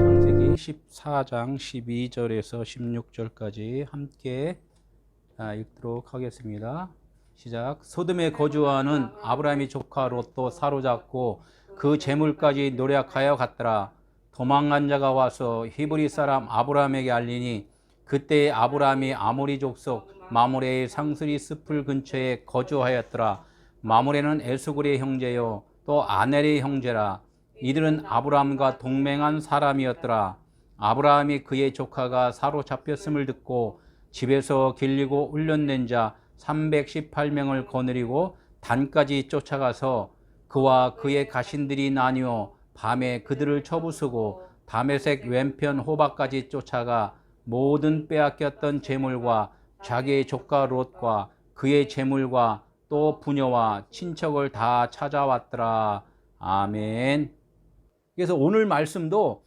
창세기 14장 12절에서 16절까지 함께 읽도록 하겠습니다. 시작. 소돔에 거주하는 아브라함의 조카 롯도 사로잡고 그 재물까지 노력하여 갔더라. 도망간 자가 와서 히브리 사람 아브라함에게 알리니 그때 아브라함이 아모리 족속 마므레의 상수리 숲을 근처에 거주하였더라. 마므레는 에스골의 형제요 또 아넬의 형제라. 이들은 아브라함과 동맹한 사람이었더라. 아브라함이 그의 조카가 사로잡혔음을 듣고 집에서 길리고 훈련된 자 318명을 거느리고 단까지 쫓아가서 그와 그의 가신들이 나뉘어 밤에 그들을 쳐부수고 다메섹 왼편 호박까지 쫓아가 모든 빼앗겼던 재물과 자기의 조카 롯과 그의 재물과 또 부녀와 친척을 다 찾아왔더라. 아멘. 그래서 오늘 말씀도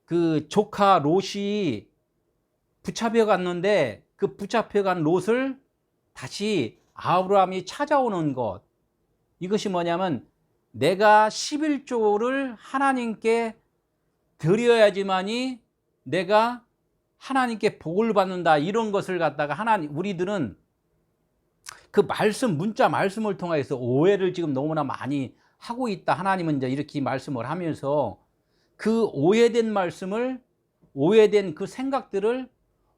그 조카 롯이 붙잡혀 갔는데 그 붙잡혀 간 롯을 다시 아브라함이 찾아오는 것, 이것이 뭐냐면 내가 11조를 하나님께 드려야지만이 내가 하나님께 복을 받는다, 이런 것을 갖다가 우리들은 그 말씀, 문자 말씀을 통해서 오해를 지금 너무나 많이 하고 있다. 하나님은 이제 이렇게 말씀을 하면서 그 오해된 말씀을, 오해된 그 생각들을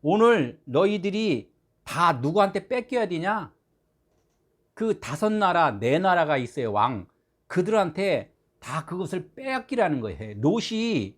오늘 너희들이 다 누구한테 뺏겨야 되냐? 그 5나라, 4나라가 있어요, 왕. 그들한테 다 그것을 빼앗기라는 거예요. 롯이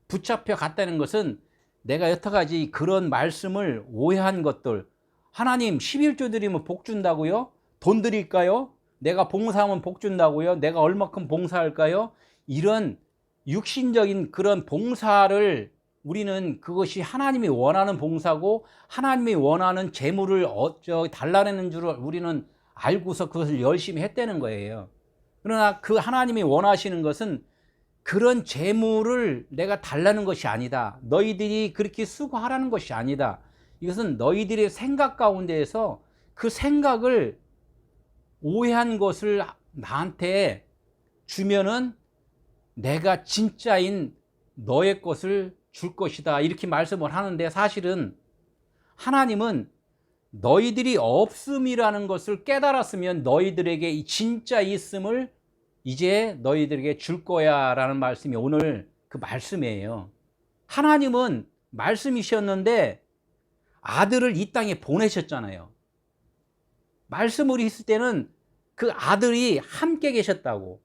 붙잡혀 갔다는 것은 내가 여태까지 그런 말씀을 오해한 것들, 하나님 11조 드리면 복 준다고요? 돈 드릴까요? 내가 봉사하면 복 준다고요? 내가 얼마큼 봉사할까요? 이런 육신적인 그런 봉사를 우리는 그것이 하나님이 원하는 봉사고 하나님이 원하는 재물을 달라내는 줄 우리는 알고서 그것을 열심히 했다는 거예요. 그러나 그 하나님이 원하시는 것은 그런 재물을 내가 달라는 것이 아니다. 너희들이 그렇게 수고하라는 것이 아니다. 이것은 너희들의 생각 가운데에서 그 생각을 오해한 것을 나한테 주면은 내가 진짜인 너의 것을 줄 것이다, 이렇게 말씀을 하는데, 사실은 하나님은 너희들이 없음이라는 것을 깨달았으면 너희들에게 이 진짜 있음을 이제 너희들에게 줄 거야 라는 말씀이 오늘 그 말씀이에요. 하나님은 말씀이셨는데 아들을 이 땅에 보내셨잖아요. 말씀을 있을 때는 그 아들이 함께 계셨다고.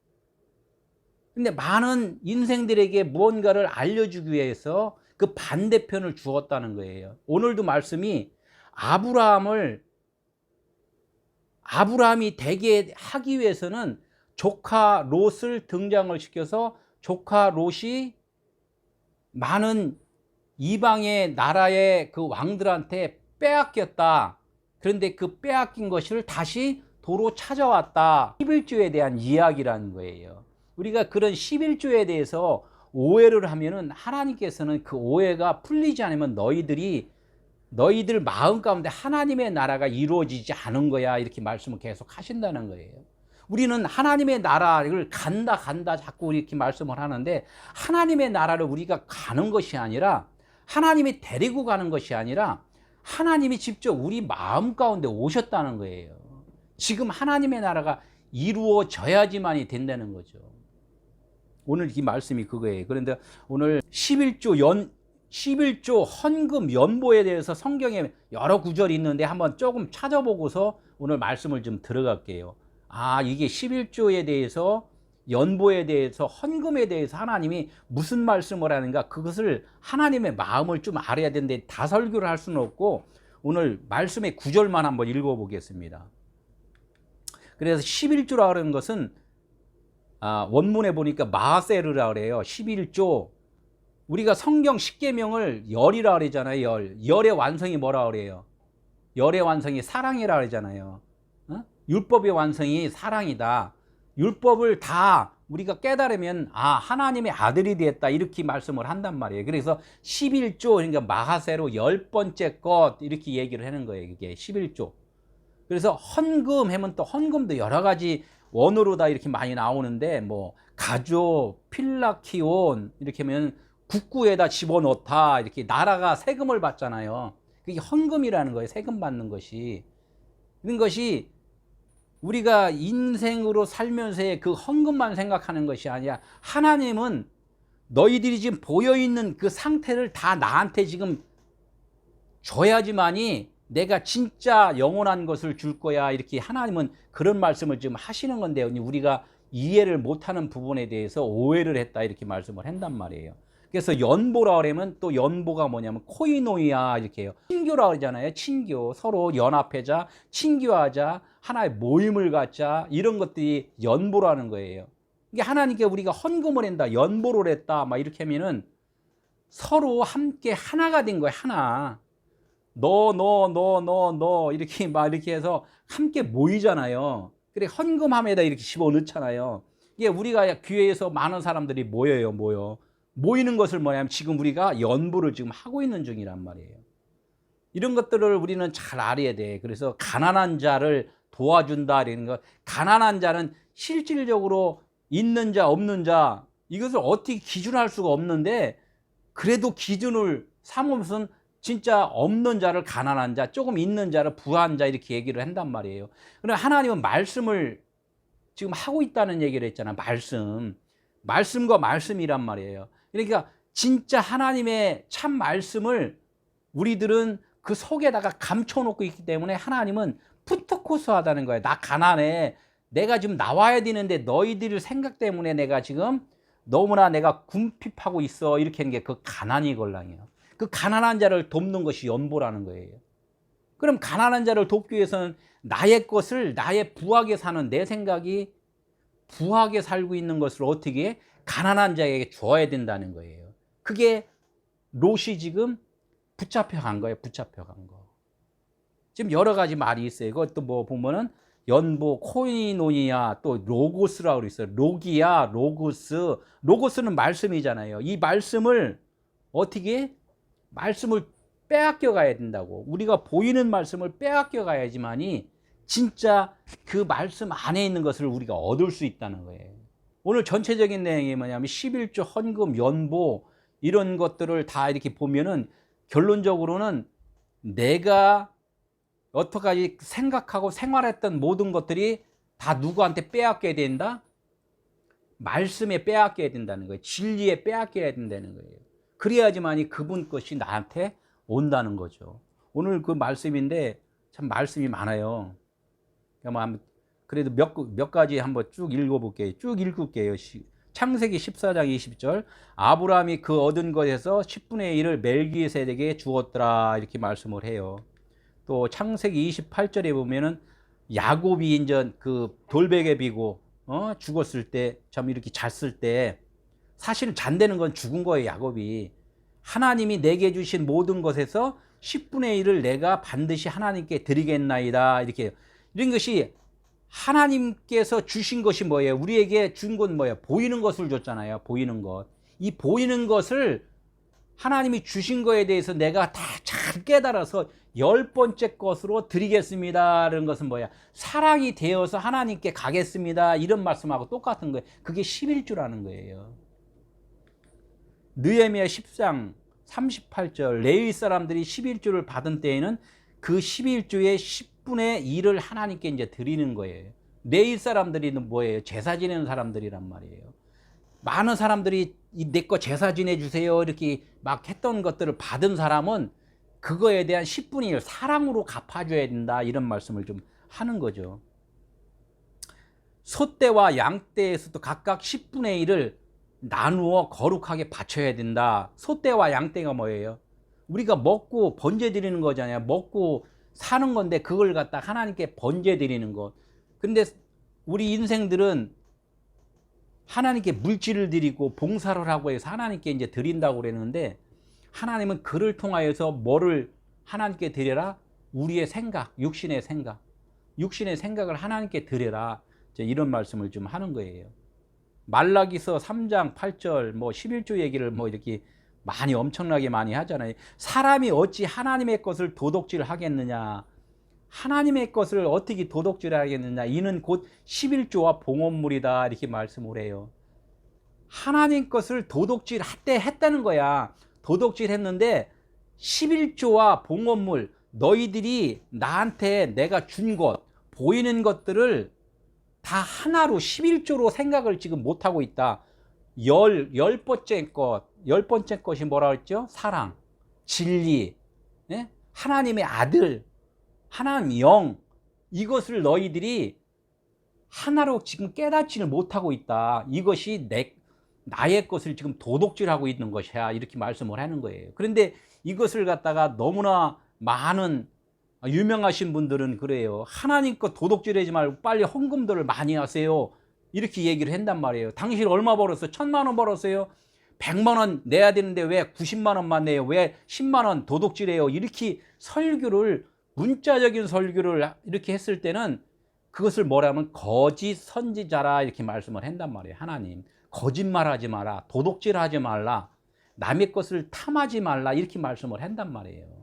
근데 많은 인생들에게 무언가를 알려주기 위해서 그 반대편을 주었다는 거예요. 오늘도 말씀이 아브라함이 되게 하기 위해서는 조카 롯을 등장을 시켜서 조카 롯이 많은 이방의 나라의 그 왕들한테 빼앗겼다. 그런데 그 빼앗긴 것을 다시 도로 찾아왔다. 11조에 대한 이야기라는 거예요. 우리가 그런 11조에 대해서 오해를 하면은 하나님께서는 그 오해가 풀리지 않으면 너희들 마음 가운데 하나님의 나라가 이루어지지 않은 거야, 이렇게 말씀을 계속 하신다는 거예요. 우리는 하나님의 나라를 간다 자꾸 이렇게 말씀을 하는데, 하나님의 나라를 우리가 가는 것이 아니라, 하나님이 데리고 가는 것이 아니라 하나님이 직접 우리 마음 가운데 오셨다는 거예요. 지금 하나님의 나라가 이루어져야지만이 된다는 거죠. 오늘 이 말씀이 그거예요. 그런데 오늘 11조 헌금 연보에 대해서 성경에 여러 구절이 있는데 한번 조금 찾아보고서 오늘 말씀을 좀 들어갈게요. 이게 11조에 대해서, 연보에 대해서, 헌금에 대해서 하나님이 무슨 말씀을 하는가, 그것을 하나님의 마음을 좀 알아야 되는데 다 설교를 할 수는 없고 오늘 말씀의 구절만 한번 읽어보겠습니다. 그래서 11조라 하는 것은 원문에 보니까 마세르라 그래요. 11조. 우리가 성경 10계명을 열이라 그러잖아요. 열의 완성이 뭐라 그래요? 열의 완성이 사랑이라 그러잖아요. 율법의 완성이 사랑이다. 율법을 다 우리가 깨달으면 하나님의 아들이 되었다, 이렇게 말씀을 한단 말이에요. 그래서 11조, 그러니까 마하세로 10번째 것, 이렇게 얘기를 하는 거예요. 이게 11조. 그래서 헌금 하면 또 헌금도 여러 가지 원어로 다 이렇게 많이 나오는데 뭐 가조, 필라키온 이렇게 하면 국구에다 집어넣다 이렇게 나라가 세금을 받잖아요. 그게 헌금이라는 거예요. 세금 받는 것이. 이런 것이 우리가 인생으로 살면서의 그 헌금만 생각하는 것이 아니라 하나님은 너희들이 지금 보여있는 그 상태를 다 나한테 지금 줘야지만이 내가 진짜 영원한 것을 줄 거야. 이렇게 하나님은 그런 말씀을 지금 하시는 건데 우리가 이해를 못하는 부분에 대해서 오해를 했다 이렇게 말씀을 한단 말이에요. 그래서 연보라 그러면 또 연보가 뭐냐면 코이노이아 이렇게 해요. 친교라 그러잖아요. 친교. 서로 연합하자, 친교하자, 하나의 모임을 갖자 이런 것들이 연보라는 거예요. 이게 하나님께 우리가 헌금을 한다, 연보를 했다 막 이렇게 하면은 서로 함께 하나가 된 거예요. 하나. 너 이렇게 막 이렇게 해서 함께 모이잖아요. 그래 헌금함에다 이렇게 집어넣잖아요. 이게 우리가 교회에서 많은 사람들이 모여 모이는 것을 뭐냐면 지금 우리가 연보를 지금 하고 있는 중이란 말이에요. 이런 것들을 우리는 잘 알아야 돼. 그래서 가난한 자를 도와준다 이런 거. 가난한 자는 실질적으로 있는 자 없는 자 이것을 어떻게 기준할 수가 없는데 그래도 기준을 삼으면서 진짜 없는 자를 가난한 자, 조금 있는 자를 부한 자 이렇게 얘기를 한단 말이에요. 그러나 하나님은 말씀을 지금 하고 있다는 얘기를 했잖아. 말씀과 말씀이란 말이에요. 그러니까 진짜 하나님의 참 말씀을 우리들은 그 속에다가 감춰놓고 있기 때문에 하나님은 푸트코스하다는 거예요. 나 가난해. 내가 지금 나와야 되는데 너희들 생각 때문에 내가 지금 너무나 내가 궁핍하고 있어. 이렇게 하는 게 그 가난이 걸랑이에요. 그 가난한 자를 돕는 것이 연보라는 거예요. 그럼 가난한 자를 돕기 위해서는 나의 것을 나의 부하게 사는 내 생각이 부하게 살고 있는 것을 어떻게 가난한 자에게 줘야 된다는 거예요. 그게 롯이 지금 붙잡혀 간 거예요. 붙잡혀 간 거. 지금 여러 가지 말이 있어요. 이것도 뭐 보면은 연보, 코이노니아, 또 로고스라고 있어요. 로기야, 로고스. 로고스는 말씀이잖아요. 이 말씀을 어떻게 말씀을 빼앗겨 가야 된다고. 우리가 보이는 말씀을 빼앗겨 가야지만이 진짜 그 말씀 안에 있는 것을 우리가 얻을 수 있다는 거예요. 오늘 전체적인 내용이 뭐냐면 11조 헌금, 연보 이런 것들을 다 이렇게 보면은 결론적으로는 내가 어떻게 생각하고 생활했던 모든 것들이 다 누구한테 빼앗겨야 된다? 말씀에 빼앗겨야 된다는 거예요. 진리에 빼앗겨야 된다는 거예요. 그래야지만이 그분 것이 나한테 온다는 거죠. 오늘 그 말씀인데 참 말씀이 많아요. 그래도 몇 가지 한번 쭉 읽어볼게요. 쭉 읽을게요. 창세기 14장 20절 아브라함이 그 얻은 것에서 10분의 1을 멜기세덱에게 주었더라 이렇게 말씀을 해요. 또 창세기 28절에 보면은 야곱이 이제 그 돌베개 비고 죽었을 때 참 이렇게 잤을 때 사실 잔다는 건 죽은 거예요. 야곱이 하나님이 내게 주신 모든 것에서 10분의 1을 내가 반드시 하나님께 드리겠나이다 이렇게 이런 것이 하나님께서 주신 것이 뭐예요? 우리에게 준 건 뭐예요? 보이는 것을 줬잖아요. 보이는 것. 이 보이는 것을 하나님이 주신 거에 대해서 내가 다 잘 깨달아서 10번째 것으로 드리겠습니다. 이런 것은 뭐야? 사랑이 되어서 하나님께 가겠습니다. 이런 말씀하고 똑같은 거예요. 그게 11조라는 거예요. 느헤미야 10장 38절 레위 사람들이 11조를 받은 때에는 그 11조의 10분의 1을 하나님께 이제 드리는 거예요. 레위 사람들이 뭐예요? 제사 지내는 사람들이란 말이에요. 많은 사람들이 내 거 제사 지내주세요 이렇게 막 했던 것들을 받은 사람은 그거에 대한 10분의 1 사랑으로 갚아줘야 된다 이런 말씀을 좀 하는 거죠. 소떼와 양떼에서도 각각 10분의 1을 나누어 거룩하게 바쳐야 된다. 소떼와 양떼가 뭐예요? 우리가 먹고 번제 드리는 거잖아요. 먹고 사는 건데 그걸 갖다 하나님께 번제 드리는 것. 근데 우리 인생들은 하나님께 물질을 드리고 봉사를 하고 해서 하나님께 이제 드린다고 그랬는데 하나님은 그를 통하여서 뭐를 하나님께 드려라? 우리의 생각, 육신의 생각을 하나님께 드려라. 이런 말씀을 좀 하는 거예요. 말라기서 3장 8절 뭐 11조 얘기를 뭐 이렇게 많이 엄청나게 많이 하잖아요. 사람이 어찌 하나님의 것을 도둑질 하겠느냐. 하나님의 것을 어떻게 도둑질하겠느냐. 이는 곧 11조와 봉헌물이다. 이렇게 말씀을 해요. 하나님 것을 도둑질 했다는 거야. 도둑질 했는데 11조와 봉헌물, 너희들이 나한테 내가 준 것, 보이는 것들을 다 하나로 11조로 생각을 지금 못하고 있다. 열 번째 것이 뭐라 했죠? 사랑, 진리, 예? 하나님의 아들, 하나님 영, 이것을 너희들이 하나로 지금 깨닫지를 못하고 있다. 이것이 나의 것을 지금 도둑질하고 있는 것이야. 이렇게 말씀을 하는 거예요. 그런데 이것을 갖다가 너무나 많은 유명하신 분들은 그래요. 하나님 것 도둑질하지 말고 빨리 헌금들을 많이 하세요. 이렇게 얘기를 한단 말이에요. 당신 얼마 벌었어요? 1,000만 원 벌었어요? 100만 원 내야 되는데 왜 90만 원만 내요? 왜 10만 원 도둑질해요? 이렇게 설교를, 문자적인 설교를 이렇게 했을 때는 그것을 뭐라면 거짓 선지자라 이렇게 말씀을 한단 말이에요. 하나님 거짓말하지 마라, 도둑질하지 말라, 남의 것을 탐하지 말라, 이렇게 말씀을 한단 말이에요.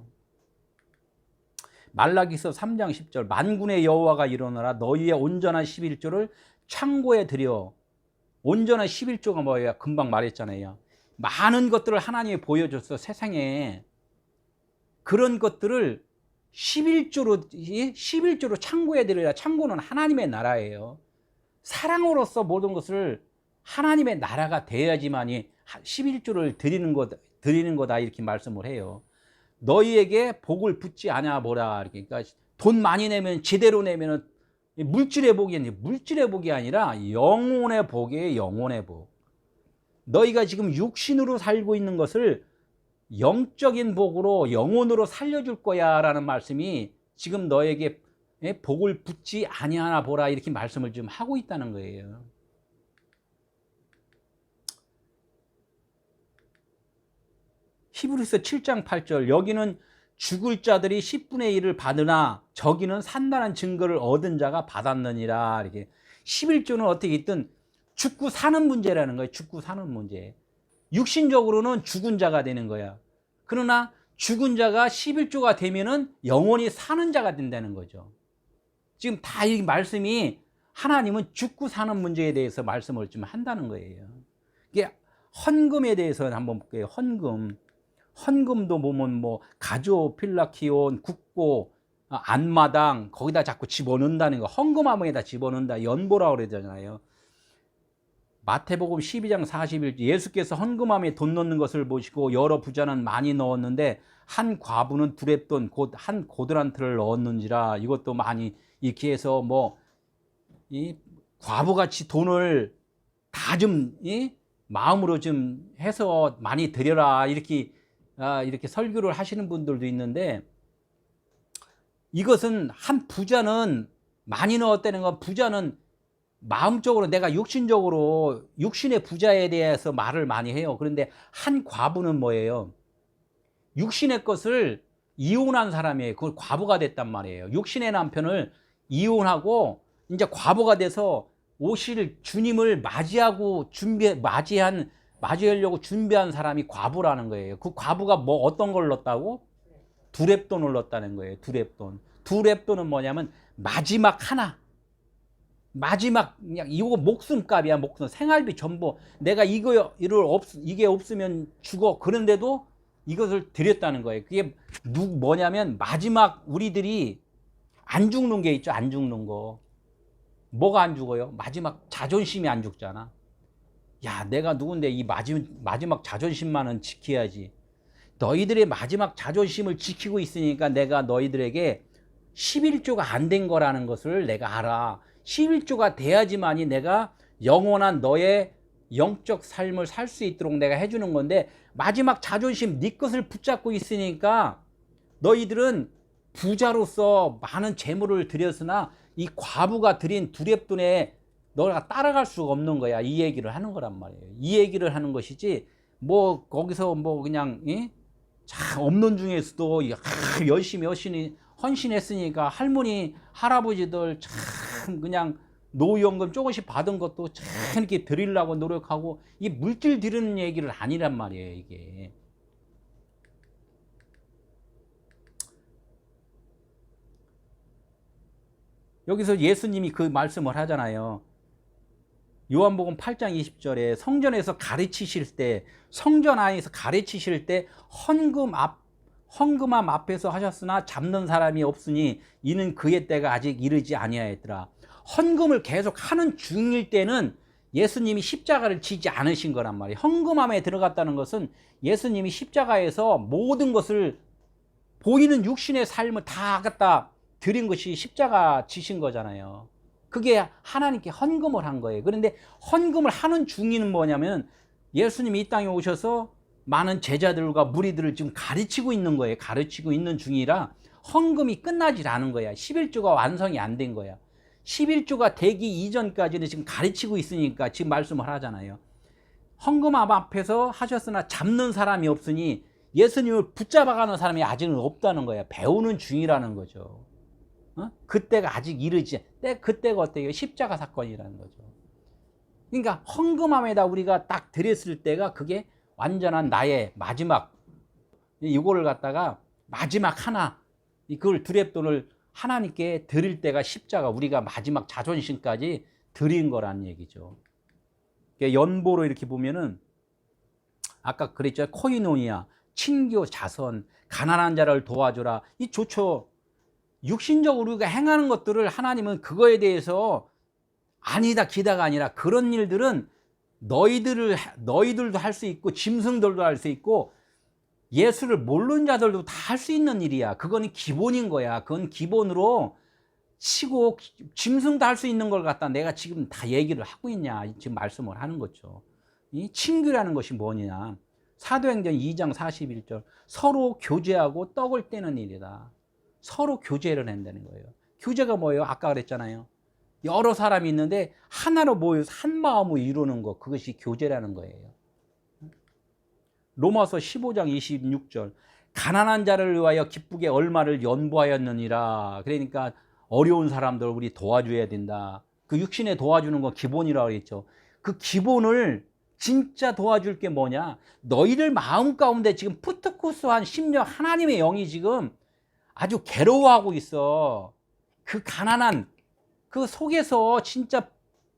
말라기서 3장 10절 만군의 여호와가 이르노라 너희의 온전한 11조를 창고에 들여. 온전한 11조가 뭐예요? 금방 말했잖아요. 많은 것들을 하나님이 보여줬어. 세상에 그런 것들을 11조로 창고에 들여야. 창고는 하나님의 나라예요. 사랑으로서 모든 것을 하나님의 나라가 돼야지만이 11조를 드리는 거다 이렇게 말씀을 해요. 너희에게 복을 붓지 않아 보라. 그러니까 돈 많이 내면, 제대로 내면은 물질의 복이 아니라, 물질의 복이 아니라 영혼의 복이에요. 영혼의 복. 너희가 지금 육신으로 살고 있는 것을 영적인 복으로, 영혼으로 살려줄 거야 라는 말씀이 지금 너에게 복을 붓지 아니하나 보라 이렇게 말씀을 좀 하고 있다는 거예요. 히브리서 7장 8절 여기는 죽을 자들이 10분의 1을 받으나 저기는 산다는 증거를 얻은 자가 받았느니라. 이렇게 11조는 어떻게 있든 죽고 사는 문제라는 거예요. 죽고 사는 문제. 육신적으로는 죽은 자가 되는 거야. 그러나 죽은 자가 11조가 되면은 영원히 사는 자가 된다는 거죠. 지금 다 이 말씀이 하나님은 죽고 사는 문제에 대해서 말씀을 좀 한다는 거예요. 이게 헌금에 대해서 한번 볼게요. 헌금도 보면 뭐 가조, 필라키온, 국고, 안마당 거기다 자꾸 집어넣는다는 거. 헌금함에다 집어넣는다. 연보라고 그러잖아요. 마태복음 12장 41절 예수께서 헌금함에 돈 넣는 것을 보시고 여러 부자는 많이 넣었는데 한 과부는 두렙돈 곧 한 고드란트를 넣었는지라. 이것도 많이 이렇게 해서 뭐 이 과부같이 돈을 다 좀 마음으로 좀 해서 많이 드려라 이렇게 설교를 하시는 분들도 있는데, 이것은 한 부자는 많이 넣었다는 건, 부자는 마음적으로 내가 육신적으로 육신의 부자에 대해서 말을 많이 해요. 그런데 한 과부는 뭐예요? 육신의 것을 이혼한 사람이에요. 그걸 과부가 됐단 말이에요. 육신의 남편을 이혼하고 이제 과부가 돼서 오실 주님을 맞이하려고 준비한 사람이 과부라는 거예요. 그 과부가 뭐 어떤 걸 넣었다고? 두렙돈을 넣었다는 거예요. 두렙돈은 뭐냐면 마지막 하나. 마지막 그냥 이거 목숨값이야. 목숨, 생활비 전부. 내가 이게 없으면 죽어. 그런데도 이것을 드렸다는 거예요. 그게 뭐냐면 마지막 우리들이 안 죽는 게 있죠. 안 죽는 거. 뭐가 안 죽어요? 마지막 자존심이 안 죽잖아. 야, 내가 누군데 이 마지막 자존심만은 지켜야지. 너희들의 마지막 자존심을 지키고 있으니까 내가 너희들에게 11조가 안 된 거라는 것을 내가 알아. 11조가 돼야지만이 내가 영원한 너의 영적 삶을 살 수 있도록 내가 해주는 건데, 마지막 자존심, 네 것을 붙잡고 있으니까 너희들은 부자로서 많은 재물을 들였으나 이 과부가 드린 두렙돈에 너가 따라갈 수가 없는 거야. 이 얘기를 하는 거란 말이에요. 이 얘기를 하는 것이지, 뭐 거기서 뭐 그냥 참 없는 중에서도 열심히 헌신했으니까 할머니 할아버지들 참 그냥 노후연금 조금씩 받은 것도 참 이렇게 드리려고 노력하고, 이 물질 드리는 얘기를 아니란 말이에요. 이게 여기서 예수님이 그 말씀을 하잖아요. 요한복음 8장 20절에 성전에서 가르치실 때, 성전 안에서 가르치실 때 헌금함 앞에서 하셨으나 잡는 사람이 없으니 이는 그의 때가 아직 이르지 아니하였더라. 헌금을 계속 하는 중일 때는 예수님이 십자가를 지지 않으신 거란 말이에요. 헌금함에 들어갔다는 것은 예수님이 십자가에서 모든 것을, 보이는 육신의 삶을 다 갖다 드린 것이 십자가 지신 거잖아요. 그게 하나님께 헌금을 한 거예요. 그런데 헌금을 하는 중이는 뭐냐면 예수님이 이 땅에 오셔서 많은 제자들과 무리들을 지금 가르치고 있는 거예요. 가르치고 있는 중이라 헌금이 끝나질 않은 거야. 11조가 완성이 안 된 거야. 11조가 되기 이전까지는 지금 가르치고 있으니까 지금 말씀을 하잖아요. 헌금함 앞에서 하셨으나 잡는 사람이 없으니 예수님을 붙잡아가는 사람이 아직은 없다는 거야. 배우는 중이라는 거죠. 그때가 아직 이르지. 그때가 어때요? 십자가 사건이라는 거죠. 그러니까 헌금함에다 우리가 딱 드렸을 때가 그게 완전한 나의 마지막, 이거를 갖다가 마지막 하나, 그걸 두렙돈을 하나님께 드릴 때가 십자가, 우리가 마지막 자존심까지 드린 거란 얘기죠. 연보로 이렇게 보면은 아까 그랬죠. 코이노니아, 친교, 자선, 가난한 자를 도와주라. 이 좋죠. 육신적으로 우리가 행하는 것들을 하나님은 그거에 대해서 아니다 기다가 아니라 그런 일들은 너희들도 할 수 있고 짐승들도 할 수 있고 예수를 모르는 자들도 다 할 수 있는 일이야. 그거는 기본인 거야. 그건 기본으로 치고 짐승도 할 수 있는 걸 갖다 내가 지금 다 얘기를 하고 있냐, 지금 말씀을 하는 거죠. 이 친교라는 것이 뭐냐, 사도행전 2장 41절 서로 교제하고 떡을 떼는 일이다. 서로 교제를 한다는 거예요. 교제가 뭐예요? 아까 그랬잖아요. 여러 사람이 있는데 하나로 모여서 한 마음으로 이루는 것, 그것이 교제라는 거예요. 로마서 15장 26절 가난한 자를 위하여 기쁘게 얼마를 연보하였느니라. 그러니까 어려운 사람들 우리 도와줘야 된다. 그 육신에 도와주는 건 기본이라고 했죠. 그 기본을 진짜 도와줄 게 뭐냐, 너희들 마음 가운데 지금 푸트코스한 심령 하나님의 영이 지금 아주 괴로워하고 있어. 그 가난한 그 속에서 진짜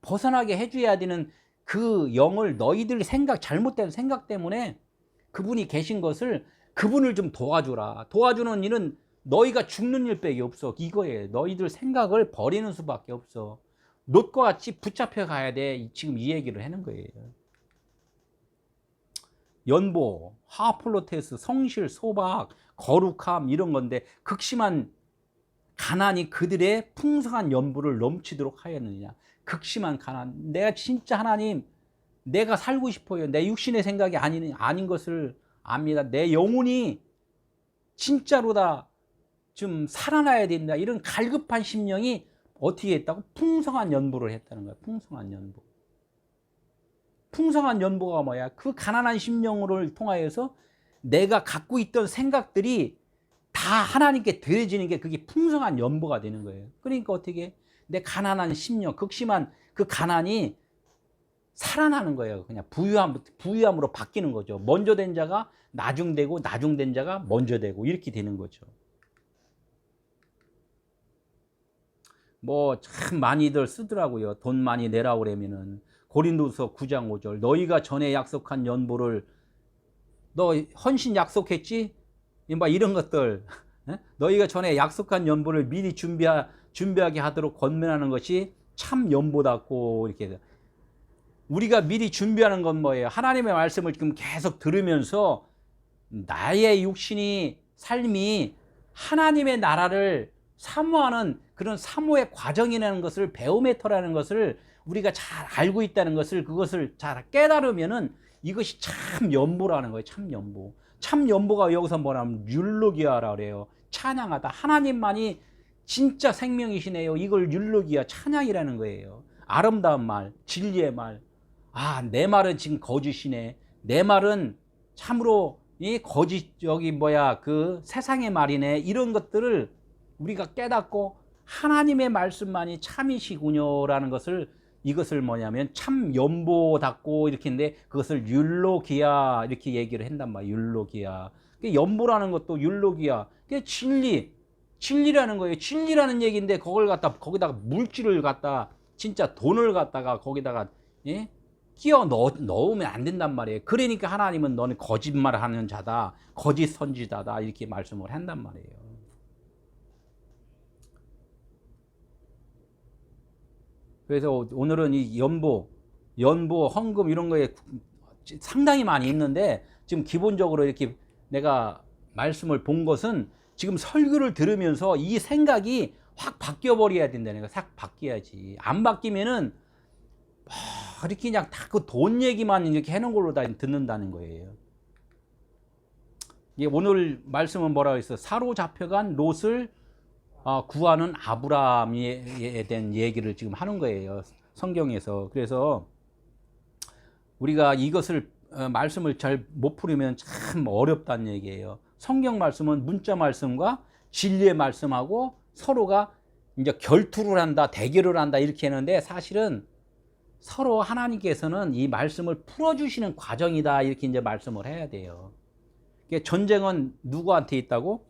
벗어나게 해줘야 되는 그 영을 너희들 잘못된 생각 때문에 그분이 계신 것을, 그분을 좀 도와주라. 도와주는 일은 너희가 죽는 일밖에 없어. 이거예요. 너희들 생각을 버리는 수밖에 없어. 롯과 같이 붙잡혀 가야 돼. 지금 이 얘기를 하는 거예요. 연보, 하플로테스, 성실, 소박, 거룩함 이런 건데 극심한 가난이 그들의 풍성한 연보를 넘치도록 하였느냐. 극심한 가난. 내가 진짜 하나님, 내가 살고 싶어요. 내 육신의 생각이 아닌 것을 압니다. 내 영혼이 진짜로 다 좀 살아나야 된다. 이런 갈급한 심령이 어떻게 했다고? 풍성한 연보를 했다는 거야. 풍성한 연보. 풍성한 연보가 뭐야? 그 가난한 심령을 통하여서 내가 갖고 있던 생각들이 다 하나님께 드려지는 게 그게 풍성한 연보가 되는 거예요. 그러니까 어떻게? 내 가난한 심령, 극심한 그 가난이 살아나는 거예요. 그냥 부유함으로 바뀌는 거죠. 먼저 된 자가 나중되고 나중된 자가 먼저 되고 이렇게 되는 거죠. 뭐 참 많이들 쓰더라고요. 돈 많이 내라고 그러면은 고린도서 9장 5절 너희가 전에 약속한 연보를, 너 헌신 약속했지? 막 이런 것들, 너희가 전에 약속한 연보를 미리 준비하게 하도록 권면하는 것이 참 연보답고. 이렇게 우리가 미리 준비하는 건 뭐예요? 하나님의 말씀을 지금 계속 들으면서 나의 육신이 삶이 하나님의 나라를 사모하는 그런 사모의 과정이라는 것을, 배움의 터라는 것을 우리가 잘 알고 있다는 것을, 그것을 잘 깨달으면은 이것이 참 연보라는 거예요. 참 연보. 참 연보가 여기서 뭐냐면 율로기아라 그래요. 찬양하다. 하나님만이 진짜 생명이시네요. 이걸 율로기아, 찬양이라는 거예요. 아름다운 말, 진리의 말. 아, 내 말은 지금 거짓이네. 내 말은 참으로 이 거짓, 그 세상의 말이네. 이런 것들을 우리가 깨닫고 하나님의 말씀만이 참이시군요라는 것을, 이것을 뭐냐면 참 연보답고 이렇게 했는데 그것을 율로기아 이렇게 얘기를 한단 말이에요. 율로기아. 연보라는 것도 율로기아. 그게 진리. 진리라는 거예요. 진리라는 얘기인데 그걸 갖다 거기다가 물질을 갖다 진짜 돈을 갖다가 거기다가 예? 끼워 넣으면 안 된단 말이에요. 그러니까 하나님은 너는 거짓말하는 자다, 거짓 선지자다 이렇게 말씀을 한단 말이에요. 그래서 오늘은 이 연보, 헌금 이런 거에 상당히 많이 있는데 지금 기본적으로 이렇게 내가 말씀을 본 것은 지금 설교를 들으면서 이 생각이 확 바뀌어 버려야 된다는 거야. 싹 바뀌어야지. 안 바뀌면은 이렇게 그냥 다 그 돈 얘기만 이렇게 해놓은 걸로 다 듣는다는 거예요. 오늘 말씀은 뭐라고 했어? 사로잡혀간 롯을 구하는 아브라함에 대한 얘기를 지금 하는 거예요. 성경에서. 그래서 우리가 이것을 말씀을 잘 못 풀으면 참 어렵다는 얘기예요. 성경 말씀은 문자 말씀과 진리의 말씀하고 서로가 이제 결투를 한다, 대결을 한다 이렇게 했는데 사실은 서로 하나님께서는 이 말씀을 풀어주시는 과정이다 이렇게 이제 말씀을 해야 돼요. 전쟁은 누구한테 있다고?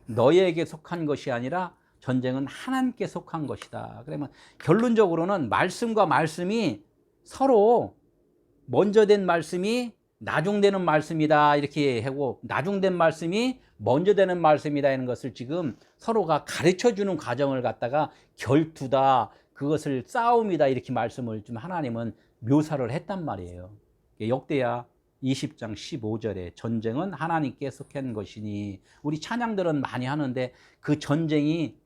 너희에게 속한 것이 아니라 전쟁은 하나님께 속한 것이다. 그러면 결론적으로는 말씀과 말씀이 서로 먼저 된 말씀이 나중되는 말씀이다 이렇게 하고 나중된 말씀이 먼저 되는 말씀이다 하는 것을 지금 서로가 가르쳐주는 과정을 갖다가 결투다, 그것을 싸움이다 이렇게 말씀을 좀 하나님은 묘사를 했단 말이에요. 역대하 20장 15절에 전쟁은 하나님께 속한 것이니, 우리 찬양들은 많이 하는데 그 전쟁이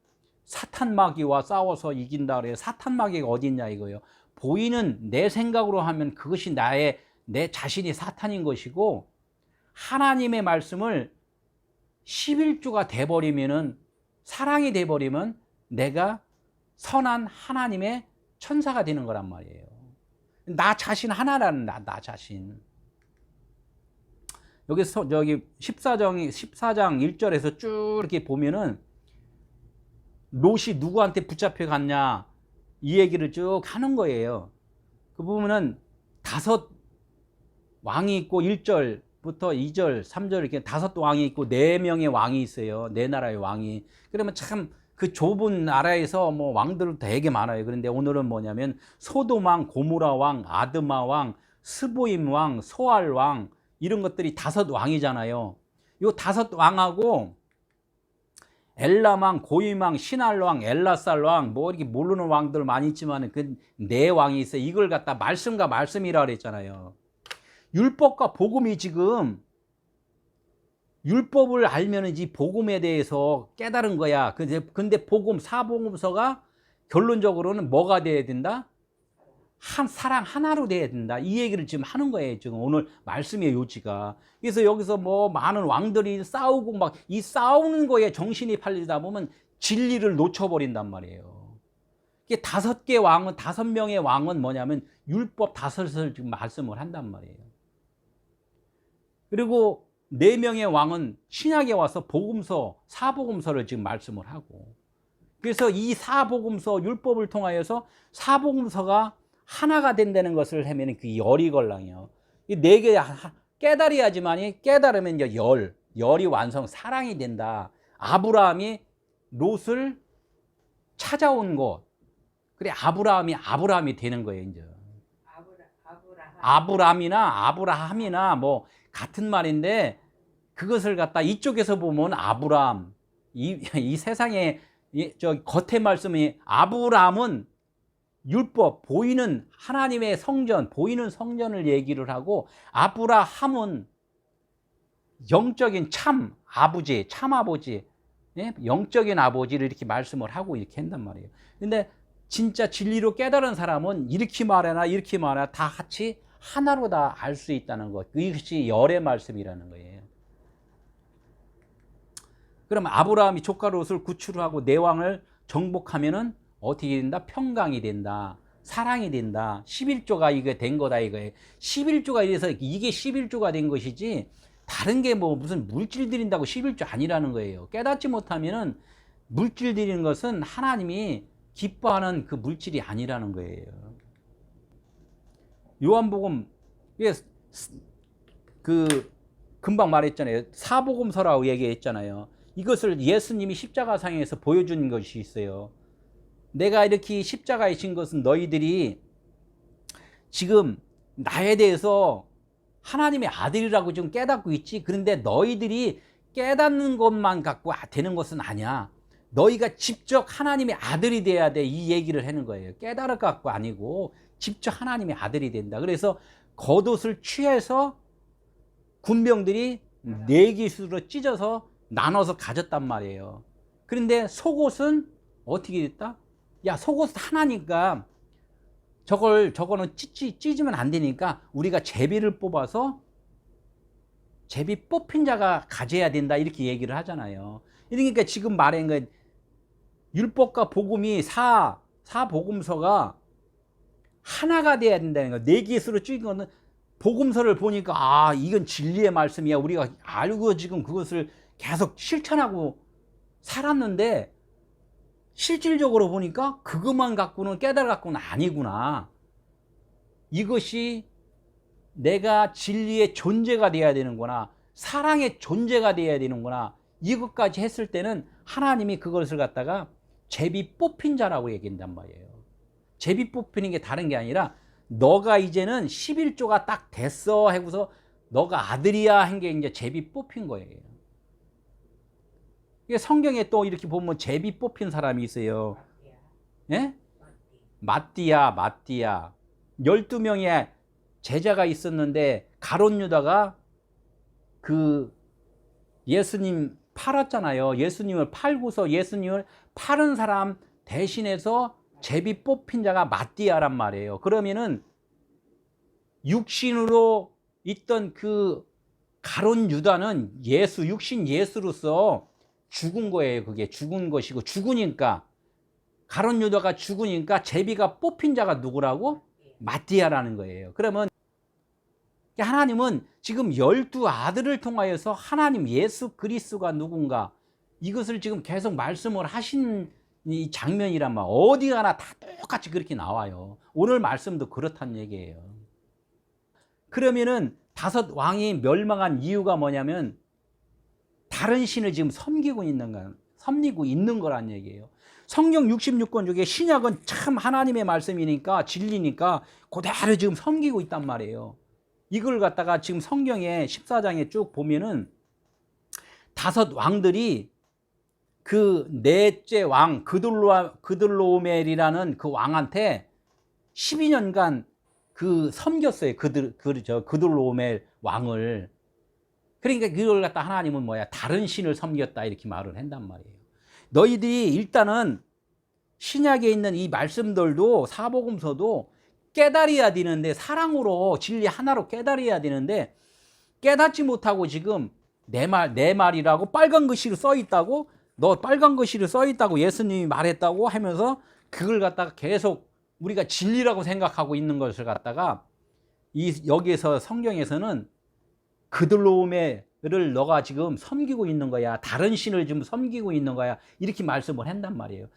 사탄 마귀와 싸워서 이긴다 그래요. 사탄 마귀가 어디 있냐 이거예요. 보이는 내 생각으로 하면 그것이 내 자신이 사탄인 것이고, 하나님의 말씀을 11조가 돼버리면은, 사랑이 돼버리면 내가 선한 하나님의 천사가 되는 거란 말이에요. 나 자신 하나라는 나 자신. 여기서 저기 14장 1절에서 쭉 이렇게 보면은 롯이 누구한테 붙잡혀 갔냐 이 얘기를 쭉 하는 거예요. 그 부분은 5 왕이 있고 1절부터 2절, 3절 이렇게 5 왕이 있고 4명의 왕이 있어요. 4나라의 왕이. 그러면 참 그 좁은 나라에서 뭐 왕들 되게 많아요. 그런데 오늘은 뭐냐면 소돔 왕, 고모라 왕, 아드마 왕, 스보임 왕, 소알 왕 이런 것들이 5 왕이잖아요. 요 5 왕하고 엘람 왕, 고임 왕, 시날 왕, 엘라살 왕, 뭐 이렇게 모르는 왕들 많이 있지만 그 4 왕이 있어요. 이걸 갖다 말씀과 말씀이라 그랬잖아요. 율법과 복음이 지금, 율법을 알면은 이 복음에 대해서 깨달은 거야. 근데 복음, 사복음서가 결론적으로는 뭐가 돼야 된다? 사랑 하나로 돼야 된다. 이 얘기를 지금 하는 거예요. 지금 오늘 말씀의 요지가. 그래서 여기서 뭐 많은 왕들이 싸우고 막 이 싸우는 거에 정신이 팔리다 보면 진리를 놓쳐버린단 말이에요. 이게 5개 왕은, 5명의 왕은 뭐냐면 율법 5을 지금 말씀을 한단 말이에요. 그리고 4명의 왕은 신약에 와서 복음서, 사복음서를 지금 말씀을 하고, 그래서 이 사복음서, 율법을 통하여서 사복음서가 하나가 된다는 것을 하면 그 열이 걸랑이요. 이 4개 깨달아야지만이, 깨달으면 이제 열이 완성, 사랑이 된다. 아브라함이 롯을 찾아온 곳. 그래, 아브라함이 되는 거예요, 이제. 아브라함이나 뭐 같은 말인데, 그것을 갖다 이쪽에서 보면 아브라함, 이 세상에 저 겉에 말씀이, 아브라함은 율법, 보이는 하나님의 성전, 보이는 성전을 얘기를 하고, 아브라함은 영적인 참 아버지, 예? 영적인 아버지를 이렇게 말씀을 하고 이렇게 한단 말이에요. 근데 진짜 진리로 깨달은 사람은 이렇게 말하나 이렇게 말하나 다 같이 하나로 다 알 수 있다는 것. 이것이 열의 말씀이라는 거예요. 그럼 아브라함이 조카 롯을 구출하고 4왕을 정복하면은 어떻게 된다? 평강이 된다. 사랑이 된다. 11조가 이게 된 거다 이거예요. 11조가 이래서 이게 11조가 된 것이지, 다른 게 뭐 무슨 물질 드린다고 11조 아니라는 거예요. 깨닫지 못하면은 물질 드리는 것은 하나님이 기뻐하는 그 물질이 아니라는 거예요. 요한복음, 그 금방 말했잖아요. 사복음서라고 얘기했잖아요. 이것을 예수님이 십자가상에서 보여준 것이 있어요. 내가 이렇게 십자가에 진 것은 너희들이 지금 나에 대해서 하나님의 아들이라고 좀 깨닫고 있지. 그런데 너희들이 깨닫는 것만 갖고 되는 것은 아니야. 너희가 직접 하나님의 아들이 돼야 돼. 이 얘기를 하는 거예요. 깨달을 것 갖고 아니고 직접 하나님의 아들이 된다. 그래서 겉옷을 취해서 군병들이 네 기수로 찢어서 나눠서 가졌단 말이에요. 그런데 속옷은 어떻게 됐다? 야, 속옷 하나니까 저거는 찢으면 안 되니까 우리가 제비를 뽑아서 제비 뽑힌 자가 가져야 된다, 이렇게 얘기를 하잖아요. 그러니까 지금 말한 거 율법과 복음이 사복음서가 하나가 돼야 된다는 거. 네 개수로 찢은 거는 복음서를 보니까 아, 이건 진리의 말씀이야. 우리가 알고 지금 그것을 계속 실천하고 살았는데 실질적으로 보니까 그것만 갖고는 깨달아 갖고는 아니구나. 이것이 내가 진리의 존재가 돼야 되는구나. 사랑의 존재가 돼야 되는구나. 이것까지 했을 때는 하나님이 그것을 갖다가 제비 뽑힌 자라고 얘기한단 말이에요. 제비 뽑히는 게 다른 게 아니라 너가 이제는 11조가 딱 됐어 하고서 너가 아들이야 한 게 이제 제비 뽑힌 거예요. 이게 성경에 또 이렇게 보면 제비 뽑힌 사람이 있어요. 예? 마띠아. 12명의 제자가 있었는데 가룟 유다가 그 예수님 팔았잖아요. 예수님을 팔고서 예수님을 파는 사람 대신해서 제비 뽑힌 자가 마띠아란 말이에요. 그러면은 육신으로 있던 그 가룟 유다는 육신 예수로서 죽은 거예요. 그게 죽은 것이고, 죽으니까 가룟 유다가 죽으니까 제비가 뽑힌 자가 누구라고? 마띠아라는 거예요. 그러면 하나님은 지금 12아들을 통하여서 하나님 예수 그리스도가 누군가, 이것을 지금 계속 말씀을 하신 이 장면이란 말, 어디 가나 다 똑같이 그렇게 나와요. 오늘 말씀도 그렇다는 얘기예요. 그러면은 5왕이 멸망한 이유가 뭐냐면 다른 신을 지금 섬기고 있는 거란 얘기예요. 성경 66권 중에 신약은 참 하나님의 말씀이니까 진리니까 그대로 지금 섬기고 있단 말이에요. 이걸 갖다가 지금 성경에 14장에 쭉 보면은 5왕들이 그 넷째 왕 그들로오멜이라는 그 왕한테 12년간 그 섬겼어요. 그들로오멜 왕을. 그러니까 그걸 갖다 하나님은 뭐야? 다른 신을 섬겼다, 이렇게 말을 한단 말이에요. 너희들이 일단은 신약에 있는 이 말씀들도 사복음서도 깨달아야 되는데, 사랑으로 진리 하나로 깨달아야 되는데 깨닫지 못하고 지금 내 말이라고 빨간 글씨로 써 있다고, 너 빨간 글씨로 써 있다고 예수님이 말했다고 하면서 그걸 갖다가 계속 우리가 진리라고 생각하고 있는 것을 갖다가 여기에서 성경에서는 그들로오멜을 너가 지금 섬기고 있는 거야. 다른 신을 지금 섬기고 있는 거야. 이렇게 말씀을 한단 말이에요.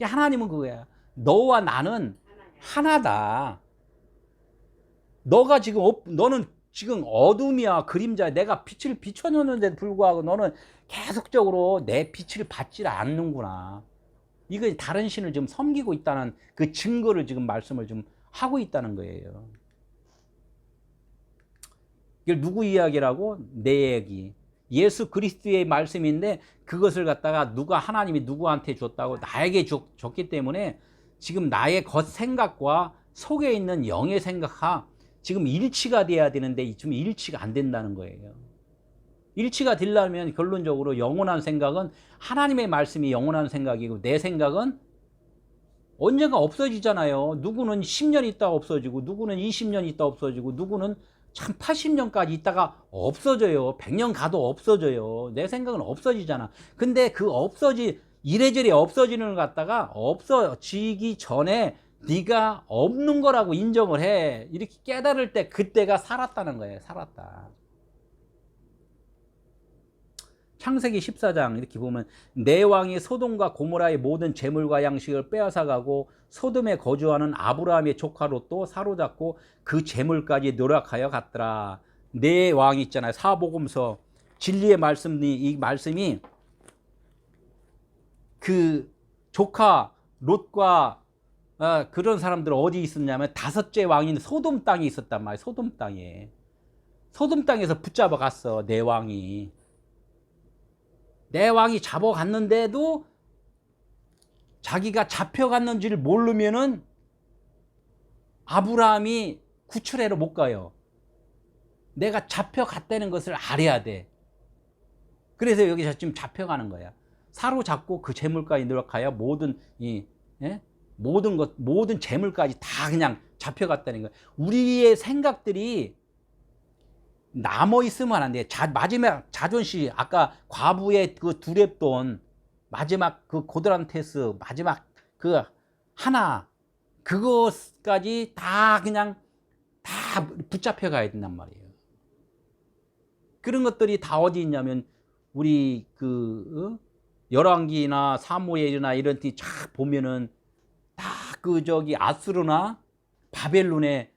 하나님은 그거야. 너와 나는 하나다. 너는 지금 어둠이야, 그림자야. 내가 빛을 비춰줬는데도 불구하고 너는 계속적으로 내 빛을 받지 않는구나. 이거 다른 신을 좀 섬기고 있다는 그 증거를 지금 말씀을 좀 하고 있다는 거예요. 이걸 누구 이야기라고? 내 얘기. 예수 그리스도의 말씀인데 그것을 갖다가 하나님이 누구한테 줬다고? 나에게 줬기 때문에 지금 나의 겉생각과 속에 있는 영의 생각과 지금 일치가 돼야 되는데 지금 일치가 안 된다는 거예요. 일치가 되려면 결론적으로 영원한 생각은 하나님의 말씀이 영원한 생각이고 내 생각은 언젠가 없어지잖아요. 누구는 10년 있다가 없어지고 누구는 20년 있다가 없어지고 누구는 참 80년까지 있다가 없어져요. 100년 가도 없어져요. 내 생각은 없어지잖아. 근데 그 이래저래 없어지는 걸 갖다가 없어지기 전에 네가 없는 거라고 인정을 해. 이렇게 깨달을 때 그때가 살았다는 거예요. 살았다. 창세기 14장 이렇게 보면 내 왕이 소돔과 고모라의 모든 재물과 양식을 빼앗아가고 소돔에 거주하는 아브라함의 조카 롯도 사로잡고 그 재물까지 노력하여 갔더라. 내 왕이 있잖아요. 사복음서 진리의 말씀이, 이 말씀이 그 조카 롯과 그런 사람들 어디 있었냐면 다섯째 왕인 소돔 땅에 있었단 말이에요. 소돔 땅에. 소돔 땅에서 붙잡아 갔어. 내 왕이. 내 왕이 잡아갔는데도 자기가 잡혀갔는지를 모르면은 아브라함이 구출해로 못 가요. 내가 잡혀갔다는 것을 알아야 돼. 그래서 여기서 지금 잡혀가는 거야. 사로잡고 그 재물까지 늘어가야 모든 모든 재물까지 다 그냥 잡혀갔다는 거야. 우리의 생각들이 남아 있으면 안 돼. 마지막 자존심, 아까 과부의 그 두렙돈, 마지막 그 고드란테스, 마지막 그 하나, 그것까지 다 그냥 다 붙잡혀 가야 된단 말이에요. 그런 것들이 다 어디 있냐면 우리 그 열왕기나 사무엘이나 이런 데 쫙 보면은 다 그 저기 아수르나 바벨론에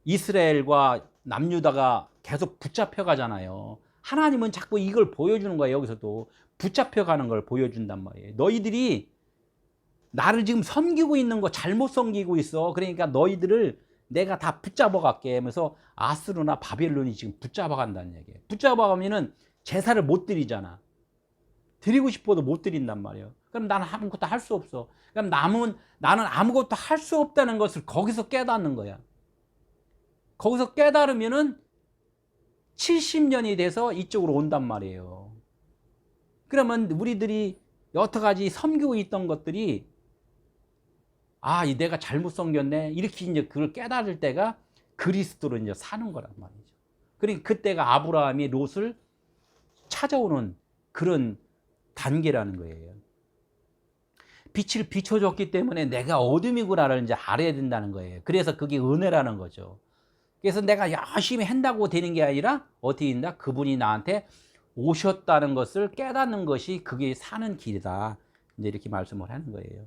이스라엘과 남유다가 계속 붙잡혀 가잖아요. 하나님은 자꾸 이걸 보여주는 거예요. 여기서도 붙잡혀 가는 걸 보여준단 말이에요. 너희들이 나를 지금 섬기고 있는 거 잘못 섬기고 있어. 그러니까 너희들을 내가 다 붙잡아 갈게 하면서 아수르나 바벨론이 지금 붙잡아 간다는 얘기예요. 붙잡아 가면은 제사를 못 드리잖아. 드리고 싶어도 못 드린단 말이에요. 그럼 나는 아무것도 할 수 없어. 그럼 나는 아무것도 할 수 없다는 것을 거기서 깨닫는 거야. 거기서 깨달으면은 70년이 돼서 이쪽으로 온단 말이에요. 그러면 우리들이 여태까지 섬기고 있던 것들이 내가 잘못 섬겼네. 이렇게 이제 그걸 깨달을 때가 그리스도로 이제 사는 거란 말이죠. 그러니까 그때가 아브라함이 롯을 찾아오는 그런 단계라는 거예요. 빛을 비춰줬기 때문에 내가 어둠이구나를 이제 알아야 된다는 거예요. 그래서 그게 은혜라는 거죠. 그래서 내가 열심히 한다고 되는 게 아니라 어떻게 된다? 그분이 나한테 오셨다는 것을 깨닫는 것이 그게 사는 길이다. 이제 이렇게 말씀을 하는 거예요.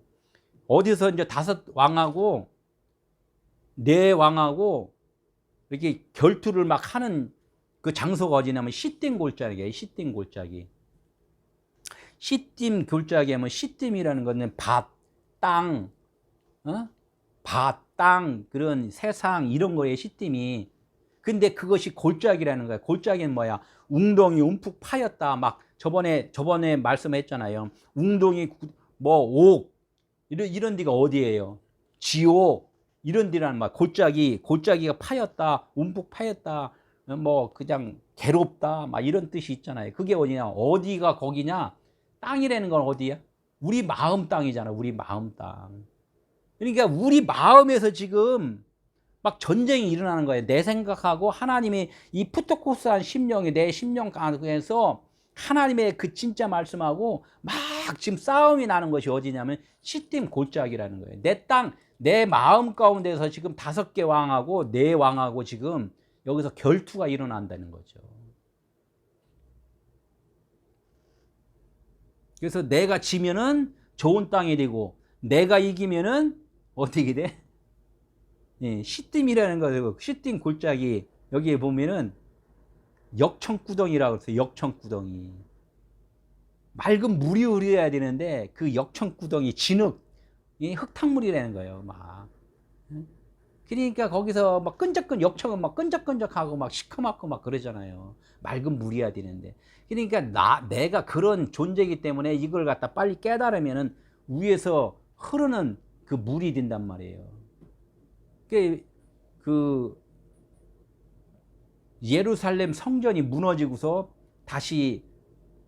어디서 이제 다섯 왕하고 네 왕하고 이렇게 결투를 막 하는 그 장소가 어디냐면 시딤 골짜기예요. 시딤 골짜기. 시딤 골짜기 하면 시딤이라는 것은 밭, 땅, 밭, 땅, 그런 세상 이런 거에 시딤이. 근데 그것이 골짜기라는 거야. 골짜기는 뭐야? 웅덩이 움푹 파였다. 막 저번에 말씀했잖아요. 웅덩이 옥 이런 데가 어디예요? 지옥 이런 데라는 말. 골짜기가 파였다. 움푹 파였다. 뭐 그냥 괴롭다. 막 이런 뜻이 있잖아요. 그게 어디냐? 어디가 거기냐? 땅이라는 건 어디야? 우리 마음 땅이잖아. 우리 마음 땅. 그러니까 우리 마음에서 지금 막 전쟁이 일어나는 거예요. 내 생각하고 하나님의 이 푸토코스한 심령이 내 심령 가운데서 하나님의 그 진짜 말씀하고 막 지금 싸움이 나는 것이 어디냐면 시딤 골짜기라는 거예요. 내 땅, 내 마음 가운데서 지금 5개 왕하고 4 왕하고 지금 여기서 결투가 일어난다는 거죠. 그래서 내가 지면은 좋은 땅이 되고 내가 이기면은 어떻게 돼? 시딤이라는 거고 시딤 골짜기 여기에 보면은 역청구덩이라고 그랬어요. 역청구덩이. 맑은 물이 흐려야 되는데 그 역청구덩이 진흙 흙탕물이라는 거예요. 막. 그러니까 거기서 막 역청은 막 끈적끈적하고 막 시커멓고 막 그러잖아요. 맑은 물이야 되는데. 그러니까 내가 그런 존재이기 때문에 이걸 갖다 빨리 깨달으면은 위에서 흐르는 그 물이 된단 말이에요. 그 예루살렘 성전이 무너지고서 다시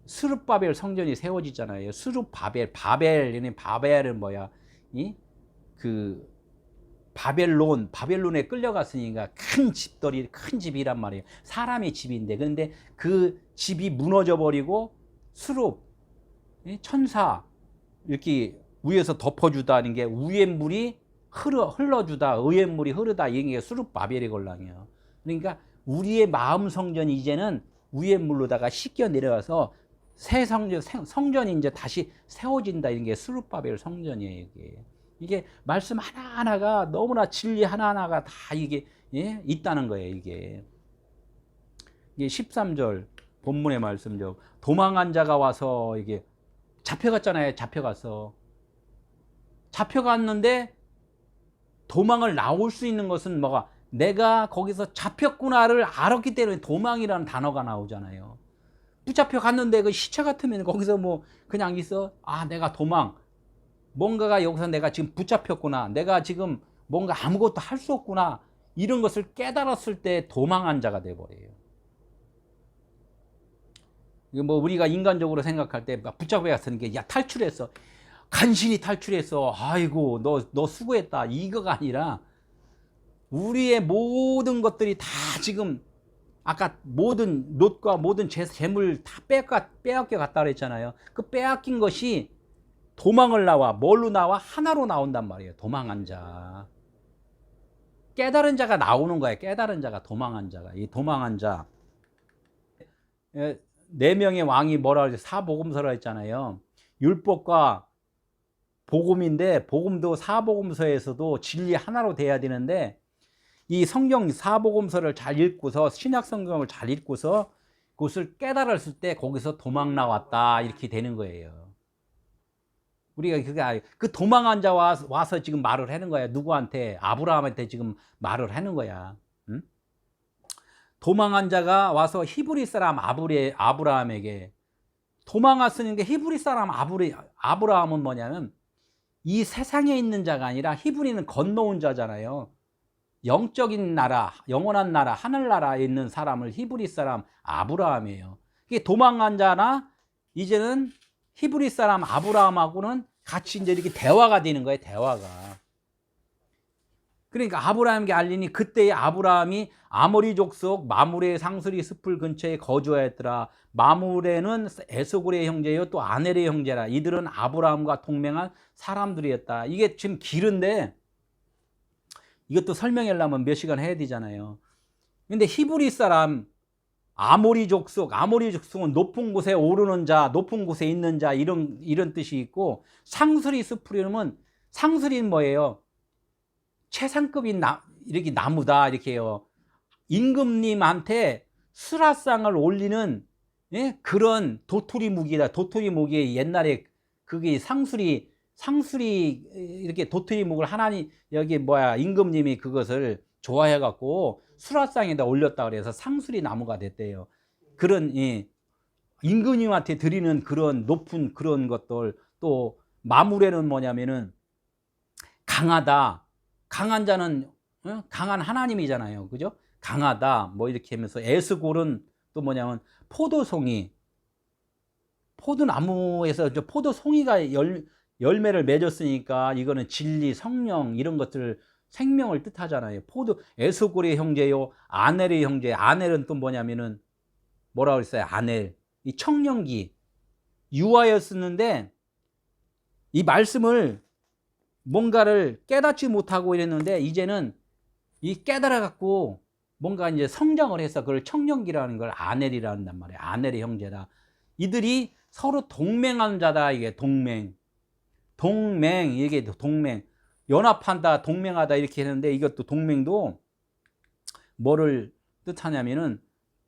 스룹바벨 성전이 세워지잖아요. 바벨은 뭐야? 그 바벨론에 끌려갔으니까 큰 집이란 말이에요. 사람의 집인데, 그런데 그 집이 무너져 버리고 천사 이렇게 위에서 덮어주다는 게 위에 물이 흘러주다, 의의 물이 흐르다, 이게 수룹바벨의 걸랑이에요. 그러니까 우리의 마음 성전이 이제는 위에 물로다가 씻겨 내려가서 새 성전이 이제 다시 세워진다. 이런 게 수룹바벨 성전이에요. 이게 말씀 하나하나가 너무나 진리 하나하나가 다 이게 있다는 거예요. 이게 13절 본문의 말씀죠. 도망한 자가 와서 이게 잡혀갔잖아요. 잡혀갔는데 도망을 나올 수 있는 것은 뭐가, 내가 거기서 잡혔구나를 알았기 때문에 도망이라는 단어가 나오잖아요. 붙잡혀 갔는데 그 시체 같으면 거기서 뭐 그냥 있어? 아, 내가 도망. 뭔가가 여기서 내가 지금 붙잡혔구나. 내가 지금 뭔가 아무것도 할 수 없구나. 이런 것을 깨달았을 때 도망한 자가 돼버려요. 이거 뭐 우리가 인간적으로 생각할 때 붙잡혀 갔으니까 야, 탈출했어. 간신히 탈출했어. 아이고, 너 수고했다. 이거가 아니라 우리의 모든 것들이 다 지금 아까 모든 롯과 모든 재물 다 빼앗겨 갔다 그랬잖아요. 그 빼앗긴 것이 도망을 나와. 뭘로 나와? 하나로 나온단 말이에요. 도망한 자. 깨달은 자가 나오는 거예요. 깨달은 자가, 도망한 자가. 이 도망한 자. 네 명의 왕이 뭐라 그러지? 사복음서라 했잖아요. 율법과 복음인데, 복음도 사복음서에서도 진리 하나로 돼야 되는데, 이 성경 사복음서를 잘 읽고서, 신약 성경을 잘 읽고서 그것을 깨달았을 때 거기서 도망 나왔다, 이렇게 되는 거예요. 우리가 그 도망한 자 와서 지금 말을 하는 거야. 누구한테? 아브라함한테 지금 말을 하는 거야. 응? 도망한 자가 와서 히브리 사람 아브라함에게 도망갔으니까, 히브리 사람 아브라함은 뭐냐면 이 세상에 있는 자가 아니라, 히브리는 건너온 자잖아요. 영적인 나라, 영원한 나라, 하늘나라에 있는 사람을 히브리 사람 아브라함이에요. 이게 도망간 자나 이제는 히브리 사람 아브라함하고는 같이 이제 이렇게 대화가 되는 거예요. 대화가. 그러니까 아브라함에게 알리니, 그때의 아브라함이 아모리 족속 마므레 상수리 숲을 근처에 거주하였더라. 마므레는 에스골의 형제요 또 아넬의 형제라. 이들은 아브라함과 동맹한 사람들이었다. 이게 지금 길은데 이것도 설명하려면 몇 시간 해야 되잖아요. 근데 히브리 사람 아모리 족속은 높은 곳에 오르는 자, 높은 곳에 있는 자, 이런 뜻이 있고, 상수리 숲이면, 상수리는 뭐예요? 최상급인 이렇게 나무다, 이렇게 해요. 임금님한테 수라상을 올리는, 예? 그런 도토리 무기다. 도토리 무기, 옛날에 그게 상수리 이렇게 도토리 묵을 하나님, 여기 임금님이 그것을 좋아해 갖고 수라상에다 올렸다 그래서 상수리 나무가 됐대요. 그런 임금님한테 드리는 그런 높은 그런 것들. 또 마므레는 뭐냐면은 강하다. 강한 자는 강한 하나님이잖아요. 그죠? 강하다. 뭐 이렇게 하면서, 에스골은 또 뭐냐면 포도나무에서 포도송이가 열매를 맺었으니까 이거는 진리, 성령, 이런 것들, 생명을 뜻하잖아요. 에스골의 형제요 아넬의 형제. 아넬은 또 뭐냐면은 뭐라고 그랬어요? 아넬, 이 청년기 유아였었는데, 이 말씀을 뭔가를 깨닫지 못하고 이랬는데, 이제는 이 깨달아 갖고 뭔가 이제 성장을 해서 그걸 청년기라는 걸 아넬이라는 말이에요. 아넬의 형제다. 이들이 서로 동맹한 자다. 이게 동맹, 이게 동맹, 연합한다, 동맹하다, 이렇게 했는데, 이것도 동맹도 뭐를 뜻하냐면은,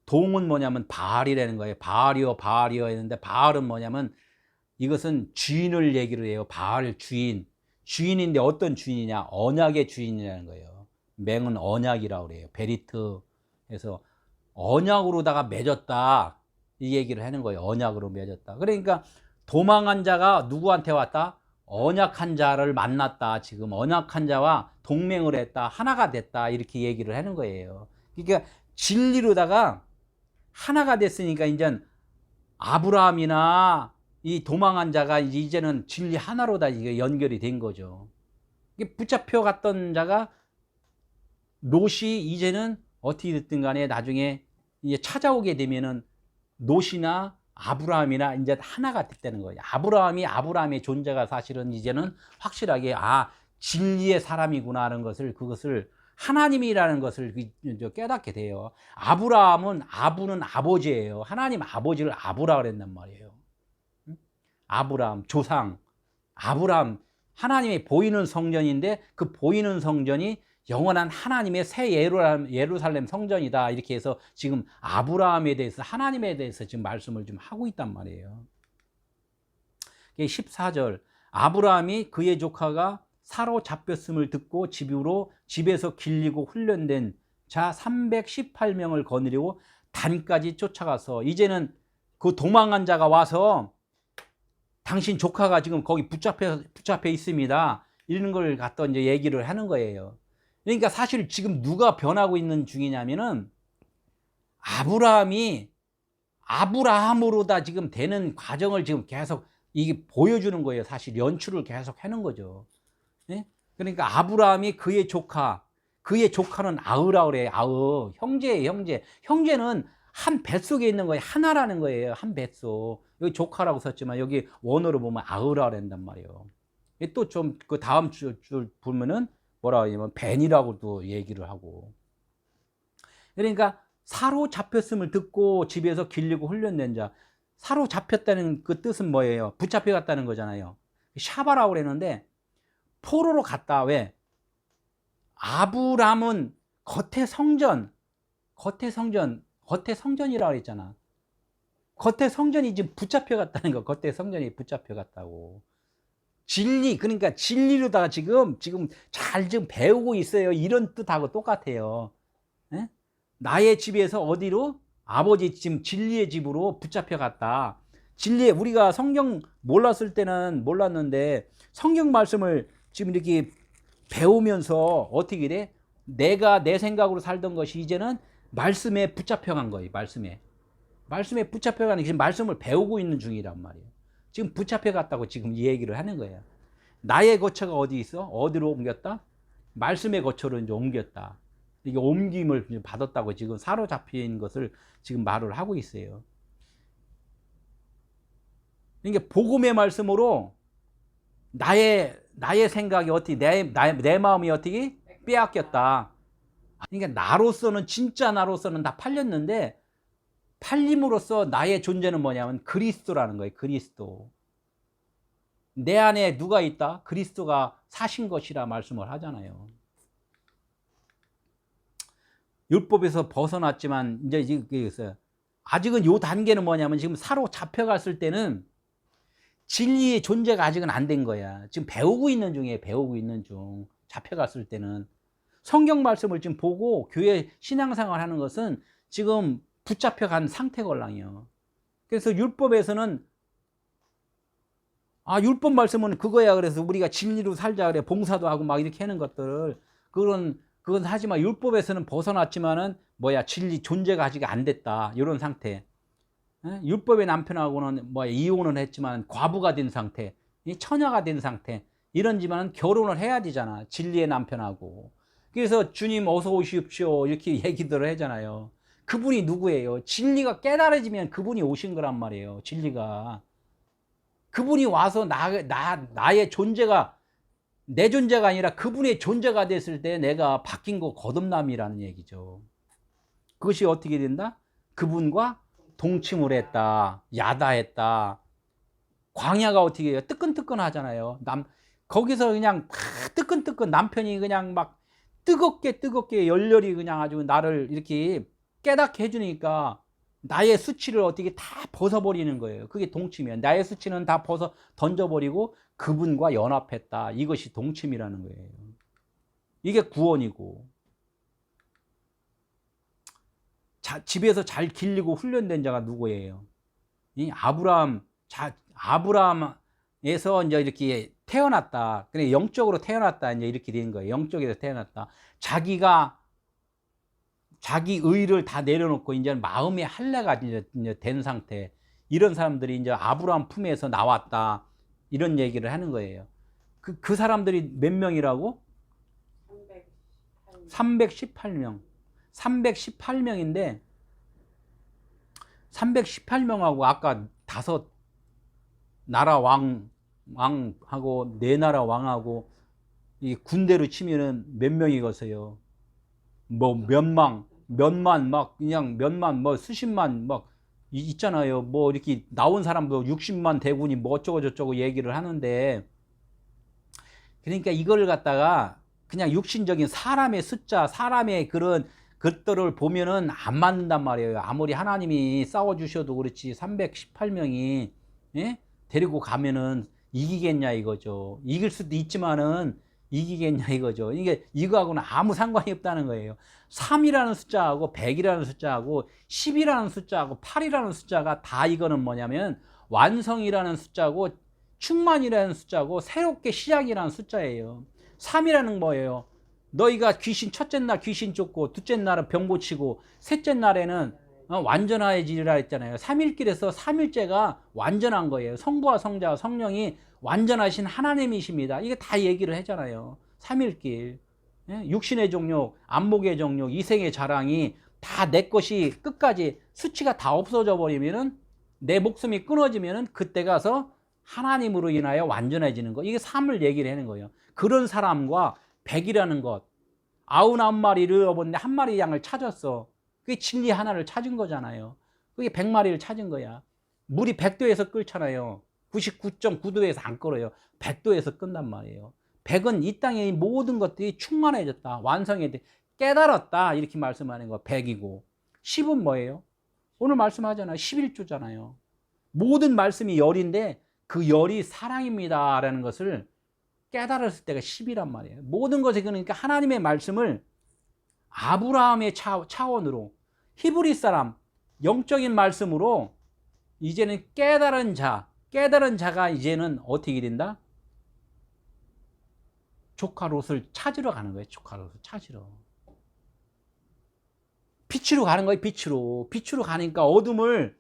동은 뭐냐면 바알이라는 거예요. 바알이요 했는데, 바알은 뭐냐면 이것은 주인을 얘기를 해요. 바알 주인인데 어떤 주인이냐? 언약의 주인이라는 거예요. 맹은 언약이라고 그래요. 베리트 해서 언약으로다가 맺었다, 이 얘기를 하는 거예요. 언약으로 맺었다. 그러니까 도망한 자가 누구한테 왔다? 언약한 자를 만났다. 지금 언약한 자와 동맹을 했다, 하나가 됐다, 이렇게 얘기를 하는 거예요. 그러니까 진리로다가 하나가 됐으니까 이제 아브라함이나 이 도망한 자가 이제는 진리 하나로 다 이게 연결이 된 거죠. 이게 붙잡혀 갔던 자가 롯이 이제는 어떻게 됐든 간에 나중에 이제 찾아오게 되면은 롯이나 아브라함이나 이제 하나가 됐다는 거예요. 아브라함의 존재가 사실은 이제는 확실하게 진리의 사람이구나 하는 것을, 그것을 하나님이라는 것을 깨닫게 돼요. 아브는 아버지예요. 하나님 아버지를 아브라 그랬단 말이에요. 아브라함, 조상, 아브라함, 하나님이 보이는 성전인데, 그 보이는 성전이 영원한 하나님의 새 예루살렘 성전이다. 이렇게 해서 지금 아브라함에 대해서, 하나님에 대해서 지금 말씀을 좀 하고 있단 말이에요. 14절, 아브라함이 그의 조카가 사로잡혔음을 듣고 집에서 길리고 훈련된 자 318명을 거느리고 단까지 쫓아가서, 이제는 그 도망한 자가 와서 당신 조카가 지금 거기 붙잡혀 있습니다. 이런 걸 갖다 이제 얘기를 하는 거예요. 그러니까 사실 지금 누가 변하고 있는 중이냐면은 아브라함이 아브라함으로 다 지금 되는 과정을 지금 계속 이게 보여주는 거예요. 사실 연출을 계속 하는 거죠. 네? 그러니까 아브라함이 그의 조카는 아으라 그래요. 아으, 형제예요, 형제. 형제는 한 뱃속에 있는 거예요. 하나라는 거예요. 한 뱃속. 여기 조카라고 썼지만 여기 원어로 보면 아으라 그런단 말이에요. 또 좀 그 다음 줄 보면은 뭐라 하냐면 벤이라고도 얘기를 하고. 그러니까 사로잡혔음을 듣고 집에서 길리고 훈련된 자. 사로잡혔다는 그 뜻은 뭐예요? 붙잡혀갔다는 거잖아요. 샤바라고 그랬는데 포로로 갔다. 왜? 아브람은 겉의 성전이라고 그랬잖아. 겉의 성전이 지금 붙잡혀갔다는 거. 겉의 성전이 붙잡혀갔다고. 진리, 그러니까 진리로다가 지금 잘 지금 배우고 있어요. 이런 뜻하고 똑같아요. 예? 나의 집에서 어디로? 아버지 지금 진리의 집으로 붙잡혀갔다. 진리에, 우리가 성경 몰랐을 때는 몰랐는데 성경 말씀을 지금 이렇게 배우면서 어떻게 돼? 내가 내 생각으로 살던 것이 이제는 말씀에 붙잡혀간 거예요. 말씀에 붙잡혀가는, 지금 말씀을 배우고 있는 중이란 말이에요. 지금 붙잡혀갔다고 지금 이 얘기를 하는 거예요. 나의 거처가 어디 있어? 어디로 옮겼다? 말씀의 거처로 이제 옮겼다. 이게 옮김을 받았다고 지금 사로잡힌 것을 지금 말을 하고 있어요. 그러니까 복음의 말씀으로 나의 생각이 어떻게, 내 마음이 어떻게 빼앗겼다. 그러니까 나로서는, 진짜 나로서는 다 팔렸는데, 팔림으로써 나의 존재는 뭐냐면 그리스도라는 거예요. 그리스도. 내 안에 누가 있다? 그리스도가 사신 것이라 말씀을 하잖아요. 율법에서 벗어났지만 이제 이게 있어요. 아직은 요 단계는 뭐냐면 지금 사로잡혀갔을 때는 진리의 존재가 아직은 안 된 거야. 지금 배우고 있는 중이에요. 배우고 있는 중. 잡혀갔을 때는 성경 말씀을 지금 보고 교회 신앙생활 하는 것은 지금 붙잡혀간 상태걸랑이요. 그래서 율법에서는 율법 말씀은 그거야. 그래서 우리가 진리로 살자 그래. 봉사도 하고 막 이렇게 하는 것들. 그건 하지만 율법에서는 벗어났지만은 진리 존재가 아직 안 됐다. 이런 상태. 율법의 남편하고는 이혼을 했지만 과부가 된 상태, 처녀가 된 상태. 이런지만 결혼을 해야 되잖아. 진리의 남편하고. 그래서 주님 어서 오십시오. 이렇게 얘기들을 하잖아요. 그분이 누구예요? 진리가 깨달아지면 그분이 오신 거란 말이에요. 진리가. 그분이 와서 나의 존재가, 내 존재가 아니라 그분의 존재가 됐을 때 내가 바뀐 거 거듭남이라는 얘기죠. 그것이 어떻게 된다? 그분과 동침을 했다. 야다했다. 광야가 어떻게 해요? 뜨끈뜨끈 하잖아요. 거기서 그냥 뜨끈뜨끈, 남편이 그냥 막 뜨겁게 열렬히 그냥 아주 나를 이렇게 깨닫게 해주니까 나의 수치를 어떻게 다 벗어버리는 거예요. 그게 동침이에요. 나의 수치는 다 벗어 던져버리고 그분과 연합했다. 이것이 동침이라는 거예요. 이게 구원이고. 집에서 잘 길리고 훈련된 자가 누구예요? 이 아브라함에서 이제 이렇게 태어났다. 그래, 영적으로 태어났다. 이제 이렇게 되는 거예요. 영적에서 태어났다. 자기 의를 다 내려놓고 이제 마음의 할례가 이제 된 상태. 이런 사람들이 이제 아브라함 품에서 나왔다. 이런 얘기를 하는 거예요. 그 사람들이 몇 명이라고? 318명. 318명인데 318명하고 아까 5 나라 왕하고 4 나라 왕하고 이 군대로 치면은 몇 명이겠어요? 몇만 막 그냥 몇만 수십만 막 있잖아요. 이렇게 나온 사람도 60만 대군이 어쩌고 저쩌고 얘기를 하는데, 그러니까 이걸 갖다가 그냥 육신적인 사람의 숫자, 사람의 그런 것들을 보면은 안 맞는단 말이에요. 아무리 하나님이 싸워주셔도 그렇지 318명이 예? 데리고 가면은 이기겠냐 이거죠. 이길 수도 있지만은 이기겠냐 이거죠. 이게 이거하고는 아무 상관이 없다는 거예요. 3이라는 숫자하고 100이라는 숫자하고 10이라는 숫자하고 8이라는 숫자가 다 이거는 뭐냐면 완성이라는 숫자고 충만이라는 숫자고 새롭게 시작이라는 숫자예요. 3이라는 뭐예요? 너희가 귀신 첫째 날 귀신 쫓고 둘째 날은 병 고치고 셋째 날에는 완전해지리라 했잖아요. 3일길에서 3일째가 완전한 거예요. 성부와 성자와 성령이 완전하신 하나님이십니다. 이게 다 얘기를 하잖아요. 3일길. 육신의 정욕, 안목의 정욕, 이생의 자랑이 다 내 것이 끝까지 수치가 다 없어져 버리면은 내 목숨이 끊어지면은 그때 가서 하나님으로 인하여 완전해지는 거. 이게 3을 얘기를 하는 거예요. 그런 사람과 100이라는 것. 99마리를 잃어버렸는데 한 마리 양을 찾았어. 그게 진리 하나를 찾은 거잖아요. 그게 100마리를 찾은 거야. 물이 100도에서 끓잖아요. 99.9도에서 안 끓어요. 100도에서 끈단 말이에요. 100은 이 땅의 모든 것들이 충만해졌다. 완성해졌다. 깨달았다. 이렇게 말씀하는 거 100이고. 10은 뭐예요? 오늘 말씀하잖아요. 11조잖아요. 모든 말씀이 열인데 그 열이 사랑입니다. 라는 것을 깨달았을 때가 10이란 말이에요. 모든 것에 그러니까 하나님의 말씀을 아브라함의 차원으로 히브리 사람 영적인 말씀으로 이제는 깨달은 자가 이제는 어떻게 된다? 조카 롯을 찾으러 가는 거예요. 조카 롯을 찾으러. 빛으로 가는 거예요. 빛으로 가니까 어둠을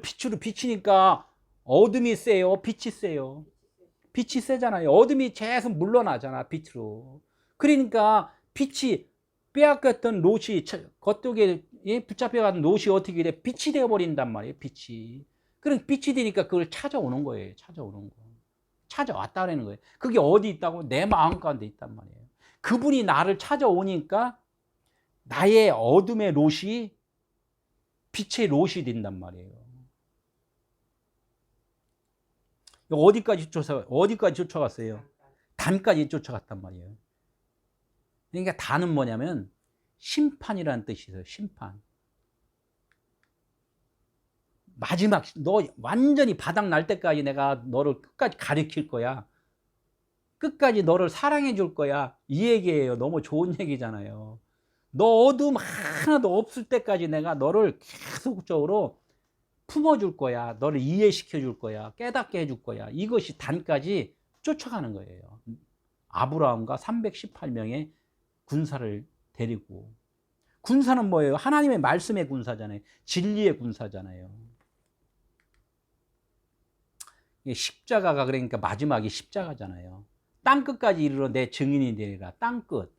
빛으로 비치니까 어둠이 세요. 빛이 세요. 빛이 세잖아요. 어둠이 계속 물러나잖아. 빛으로. 그러니까 빛이 빼앗겼던 롯이 겉쪽에 붙잡혀간 롯이 어떻게 돼? 빛이 되어버린단 말이에요. 빛이. 그럼 빛이 되니까 그걸 찾아오는 거예요. 찾아오는 거. 찾아왔다는 거예요. 그게 어디 있다고? 내 마음 가운데 있단 말이에요. 그분이 나를 찾아오니까 나의 어둠의 롯이 빛의 롯이 된단 말이에요. 어디까지 쫓아갔어요? 단까지 쫓아갔단 말이에요. 그러니까 단은 뭐냐면 심판이라는 뜻이에요. 심판. 마지막 너 완전히 바닥 날 때까지 내가 너를 끝까지 가르칠 거야. 끝까지 너를 사랑해 줄 거야. 이 얘기예요. 너무 좋은 얘기잖아요. 너 어둠 하나도 없을 때까지 내가 너를 계속적으로 품어줄 거야. 너를 이해시켜 줄 거야. 깨닫게 해줄 거야. 이것이 단까지 쫓아가는 거예요. 아브라함과 318명의 군사를 데리고. 군사는 뭐예요? 하나님의 말씀의 군사잖아요. 진리의 군사잖아요. 십자가가 그러니까 마지막이 십자가잖아요. 땅끝까지 이르러 내 증인이 되리라. 땅끝.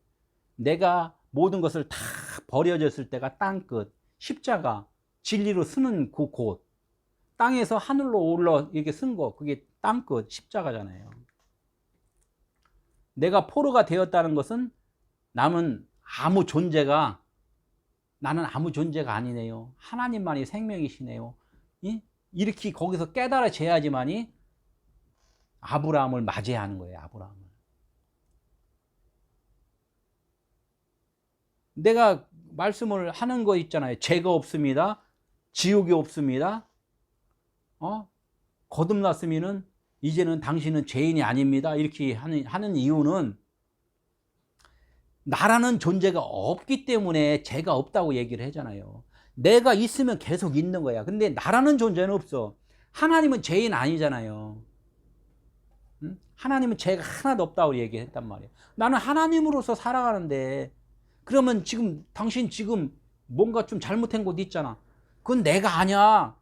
내가 모든 것을 다 버려졌을 때가 땅끝. 십자가. 진리로 쓰는 그 곳. 땅에서 하늘로 올라 이렇게 쓴 거. 그게 땅끝. 십자가잖아요. 내가 포로가 되었다는 것은 나는 아무 존재가 아니네요. 하나님만이 생명이시네요. 이렇게 거기서 깨달아져야지만이 아브라함을 맞이하는 거예요. 아브라함을. 내가 말씀을 하는 거 있잖아요. 죄가 없습니다. 지옥이 없습니다. 거듭났으면은 이제는 당신은 죄인이 아닙니다. 이렇게 하는 이유는 나라는 존재가 없기 때문에 죄가 없다고 얘기를 하잖아요. 내가 있으면 계속 있는 거야. 근데 나라는 존재는 없어. 하나님은 죄인 아니잖아요. 하나님은 죄가 하나도 없다고 얘기했단 말이에요. 나는 하나님으로서 살아가는데 그러면 지금 당신 지금 뭔가 좀 잘못한 곳 있잖아. 그건 내가 아니야.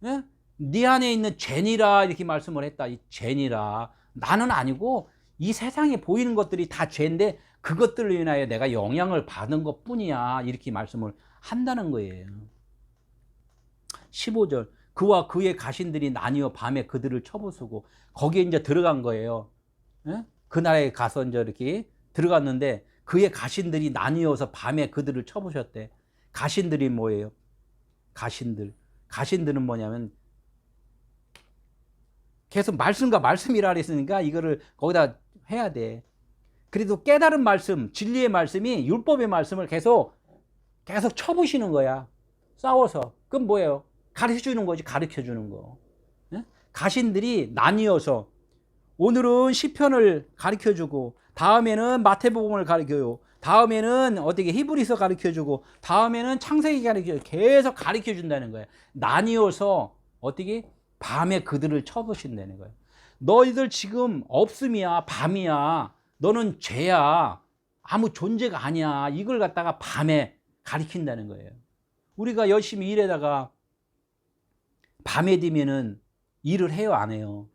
예? 네 안에 있는 죄니라 이렇게 말씀을 했다. 이 죄니라. 나는 아니고 이 세상에 보이는 것들이 다 죄인데 그것들로 인하여 내가 영향을 받은 것 뿐이야. 이렇게 말씀을 한다는 거예요. 15절. 그와 그의 가신들이 나뉘어 밤에 그들을 쳐부수고 거기에 이제 들어간 거예요. 예? 그 나라에 가서 이제 이렇게 들어갔는데 그의 가신들이 나뉘어서 밤에 그들을 쳐부셨대. 가신들이 뭐예요? 가신들은 뭐냐면 계속 말씀과 말씀이라 그랬으니까 이거를 거기다 해야 돼. 그래도 깨달은 말씀, 진리의 말씀이 율법의 말씀을 계속 쳐부시는 거야. 싸워서. 그럼 뭐예요? 가르쳐 주는 거지. 가르쳐 주는 거. 가신들이 나뉘어서 오늘은 시편을 가르쳐 주고, 다음에는 마태복음을 가르쳐요. 다음에는 어떻게 히브리서 가르쳐 주고, 다음에는 창세기 가르쳐, 계속 가르쳐 준다는 거예요. 나뉘어서 어떻게 밤에 그들을 쳐부신다는 거예요. 너희들 지금 없음이야, 밤이야, 너는 죄야, 아무 존재가 아니야, 이걸 갖다가 밤에 가르친다는 거예요. 우리가 열심히 일하다가 밤에 되면은 일을 해요, 안 해요?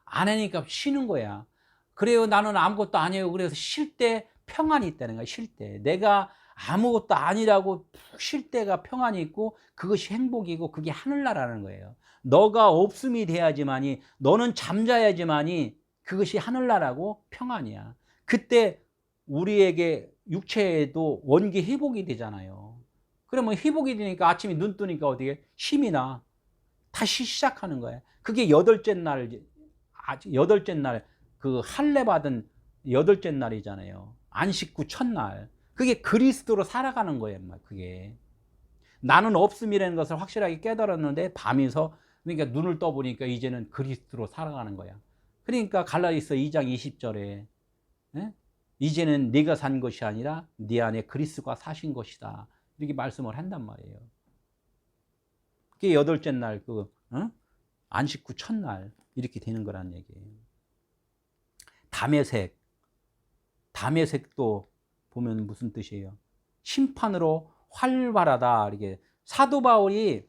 안 하니까 쉬는 거야. 그래요, 나는 아무것도 아니에요. 그래서 쉴 때 평안이 있다는 거야. 쉴 때 내가 아무것도 아니라고 쉴 때가 평안이 있고, 그것이 행복이고, 그게 하늘나라라는 거예요. 너가 없음이 돼야지만이, 너는 잠자야지만이 그것이 하늘나라고 평안이야. 그때 우리에게 육체에도 원기 회복이 되잖아요. 그러면 회복이 되니까 아침에 눈 뜨니까 어떻게 힘이 나. 다시 시작하는 거야. 그게 여덟째 날, 그 할례 받은 여덟째 날이잖아요. 안식구 첫날. 그게 그리스도로 살아가는 거예요. 그게 나는 없음이라는 것을 확실하게 깨달았는데, 밤에서, 그러니까 눈을 떠보니까 이제는 그리스도로 살아가는 거야. 그러니까 갈라디아서 2장 20절에 이제는 네가 산 것이 아니라 네 안에 그리스도가 사신 것이다, 이렇게 말씀을 한단 말이에요. 그게 여덟째 날, 안식구 첫날 이렇게 되는 거란 얘기예요. 담에색도 보면 무슨 뜻이에요? 심판으로 활발하다. 이렇게 사도 바울이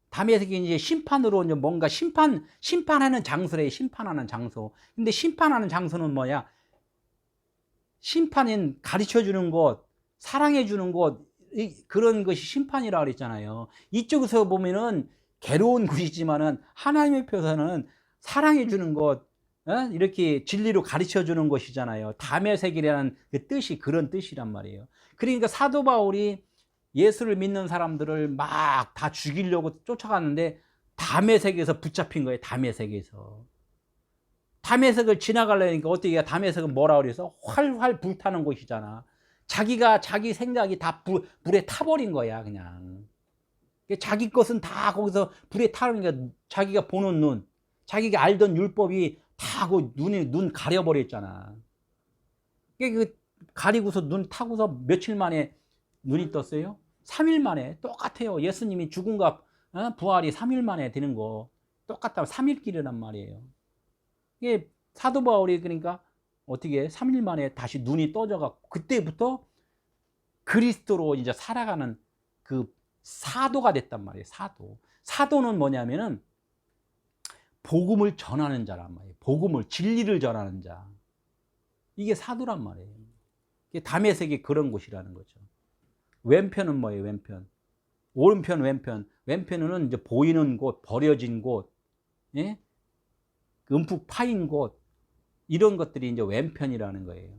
담에색이 이제 심판으로 이제 뭔가 심판하는 장소래. 심판하는 장소. 근데 심판하는 장소는 뭐야? 심판은 가르쳐 주는 곳, 사랑해 주는 곳, 그런 것이 심판이라고 그랬잖아요. 이쪽에서 보면은 괴로운 곳이지만은 하나님의 표서는 사랑해 주는 곳, 이렇게 진리로 가르쳐 주는 것이잖아요. 담에색이라는 그 뜻이 그런 뜻이란 말이에요. 그러니까 사도 바울이 예수를 믿는 사람들을 막 다 죽이려고 쫓아갔는데 담에색에서 붙잡힌 거예요. 담에색을 지나가려니까 어떻게 해야? 담에색은 뭐라 그래서 활활 불타는 곳이잖아. 자기 생각이 다 불에 타버린 거야, 그냥. 자기 것은 다 거기서 불에 타니까 자기가 보는 눈, 자기가 알던 율법이 다 그 눈 가려버렸잖아. 그 가리고서 눈 타고서 며칠 만에 눈이 떴어요? 3일 만에. 똑같아요. 예수님이 죽음과 부활이 3일 만에 되는 거 똑같다. 3일길이란 말이에요. 이게 사도 바울이 그러니까 어떻게 3일 만에 다시 눈이 떠져갖고 그때부터 그리스도로 이제 살아가는 그 사도가 됐단 말이에요. 사도는 뭐냐면은 복음을 전하는 자란 말이에요. 진리를 전하는 자. 이게 사도란 말이에요. 이게 담에색이 그런 곳이라는 거죠. 왼편은 뭐예요? 왼편. 오른편, 왼편. 왼편은 이제 보이는 곳, 버려진 곳, 예? 움푹 파인 곳, 이런 것들이 이제 왼편이라는 거예요.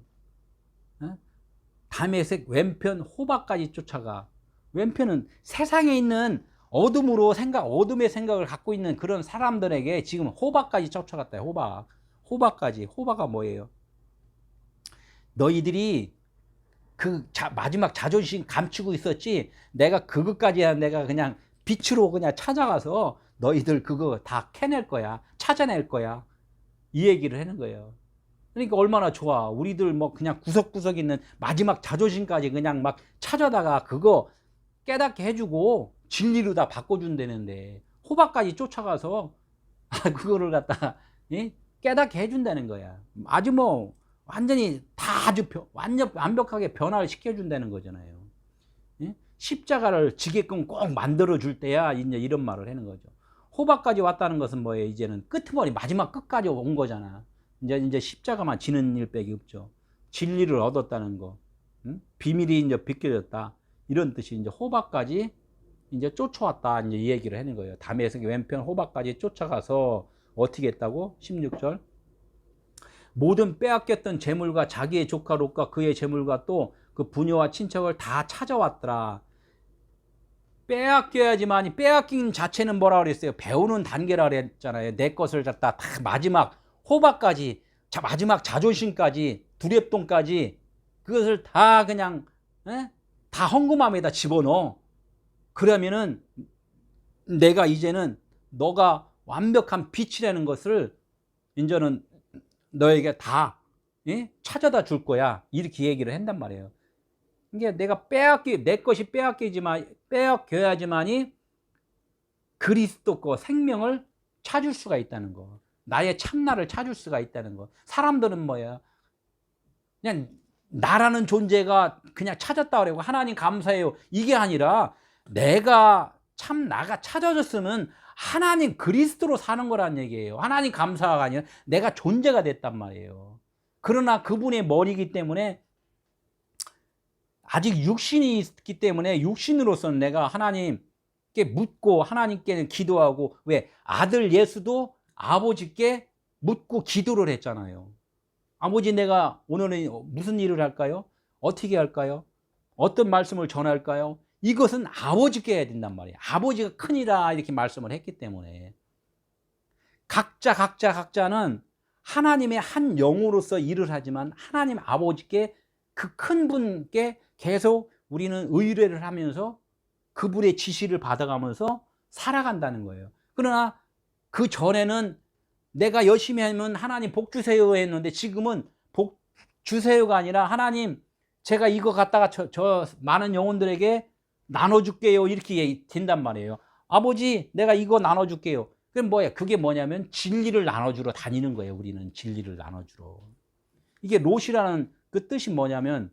담에색 왼편 호박까지 쫓아가. 왼편은 세상에 있는 어둠의 생각을 갖고 있는 그런 사람들에게 지금 호박까지 쫓아갔다. 호박까지. 호박가 뭐예요? 너희들이 마지막 자존심 감추고 있었지, 내가 내가 그냥 빛으로 그냥 찾아가서 너희들 그거 다 캐낼 거야. 찾아낼 거야. 이 얘기를 하는 거예요. 그러니까 얼마나 좋아. 우리들 뭐 그냥 구석구석 있는 마지막 자존심까지 그냥 막 찾아다가 그거 깨닫게 해주고 진리로 다 바꿔준다는데, 호박까지 쫓아가서 그거를 갖다가 깨닫게 해준다는 거야. 아주 뭐 완전히 다 완전 완벽하게 변화를 시켜준다는 거잖아요. 십자가를 지게끔 꼭 만들어 줄 때야 이제 이런 말을 하는 거죠. 호박까지 왔다는 것은 뭐예요? 이제는 끄트머리 마지막 끝까지 온 거잖아. 이제 십자가만 지는 일밖에 없죠. 진리를 얻었다는 거, 비밀이 이제 벗겨졌다, 이런 뜻이 이제 호박까지 이제 쫓아왔다, 이제 이 얘기를 하는 거예요. 담에색 왼편 호박까지 쫓아가서 어떻게 했다고? 16절. 모든 빼앗겼던 재물과 자기의 조카 롯과 그의 재물과 또 그 부녀와 친척을 다 찾아왔더라. 빼앗겨야지만이, 빼앗긴 자체는 뭐라 그랬어요? 배우는 단계라 그랬잖아요. 내 것을 갖다 다 마지막 호박까지 마지막 자존심까지, 두렵동까지 그것을 다 그냥 다 헝금함에다 집어넣어. 그러면은 내가 이제는 너가 완벽한 빛이라는 것을 이제는 너에게 다 찾아다 줄 거야. 이렇게 얘기를 한단 말이에요. 이게 내가 내 것이 빼앗겨야지만이 그리스도 거 생명을 찾을 수가 있다는 거. 나의 참나를 찾을 수가 있다는 거. 사람들은 뭐야? 그냥 나라는 존재가 그냥 찾았다 그러고 하나님 감사해요. 이게 아니라 내가 참 나가 찾아졌으면 하나님 그리스도로 사는 거란 얘기예요. 하나님 감사가 아니라 내가 존재가 됐단 말이에요. 그러나 그분의 머리이기 때문에 아직 육신이 있기 때문에 육신으로서는 내가 하나님께 묻고 하나님께는 기도하고, 왜? 아들 예수도 아버지께 묻고 기도를 했잖아요. 아버지, 내가 오늘은 무슨 일을 할까요? 어떻게 할까요? 어떤 말씀을 전할까요? 이것은 아버지께 해야 된단 말이에요. 아버지가 크니라 이렇게 말씀을 했기 때문에 각자는 하나님의 한 영으로서 일을 하지만 하나님 아버지께, 그 큰 분께 계속 우리는 의뢰를 하면서 그분의 지시를 받아가면서 살아간다는 거예요. 그러나 그 전에는 내가 열심히 하면 하나님 복 주세요 했는데, 지금은 복 주세요가 아니라 하나님 제가 이거 갖다가 저 많은 영혼들에게 나눠줄게요 이렇게 된단 말이에요. 아버지, 내가 이거 나눠줄게요. 그럼 뭐야? 그게 뭐냐면 진리를 나눠주러 다니는 거예요. 우리는 진리를 나눠주러. 이게 롯이라는 그 뜻이 뭐냐면,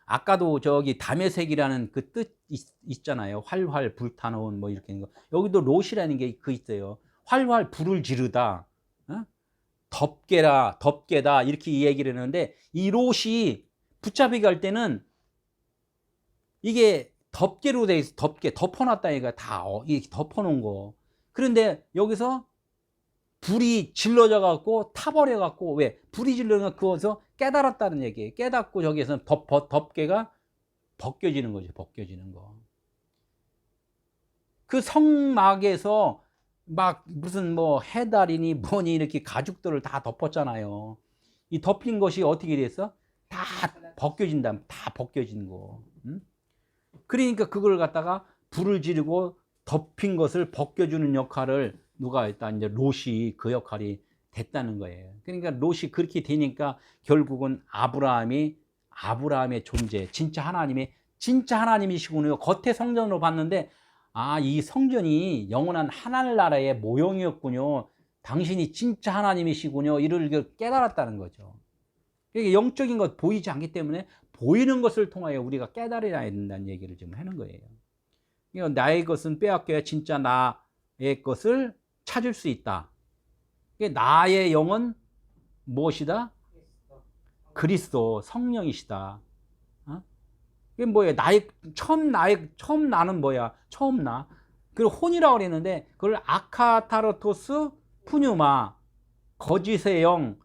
아까도 저기 다메섹이라는 그 뜻 있잖아요. 활활 불타놓은 뭐 이렇게 있는 거. 여기도 롯이라는 게 그 있어요. 활활 불을 지르다, 덮개다 이렇게 얘기를 했는데, 이 롯이 붙잡히게 할 때는 이게 덮개로 돼 있어. 덮어놨다니까. 다 이렇게 덮어놓은 거. 그런데 여기서 불이 질러져 갖고 타버려 갖고, 왜? 불이 질러서 그어서 깨달았다는 얘기예요. 깨닫고 저기에서 덮개가 벗겨지는 거죠. 벗겨지는 거. 그 성막에서 막 무슨 뭐 해달이니 뭐니 이렇게 가죽들을 다 덮었잖아요. 이 덮인 것이 어떻게 됐어? 다 벗겨진다. 다 벗겨진 거. 그러니까 그걸 갖다가 불을 지르고 덮인 것을 벗겨주는 역할을 누가 했다? 이제 롯이 그 역할이 됐다는 거예요. 그러니까 롯이 그렇게 되니까 결국은 아브라함의 존재, 진짜 하나님이시군요. 겉에 성전으로 봤는데, 이 성전이 영원한 하늘나라의 모형이었군요. 당신이 진짜 하나님이시군요. 이를 깨달았다는 거죠. 그러니까 영적인 것 보이지 않기 때문에 보이는 것을 통하여 우리가 깨달아야 된다는 얘기를 지금 하는 거예요. 그러니까 나의 것은 빼앗겨야 진짜 나의 것을 찾을 수 있다. 나의 영은 무엇이다? 그리스도 성령이시다. 이게 뭐예요? 처음 나는 뭐야? 처음 나. 그리고 혼이라고 그랬는데, 그걸 아카타르토스 푸뉴마, 거짓의 영,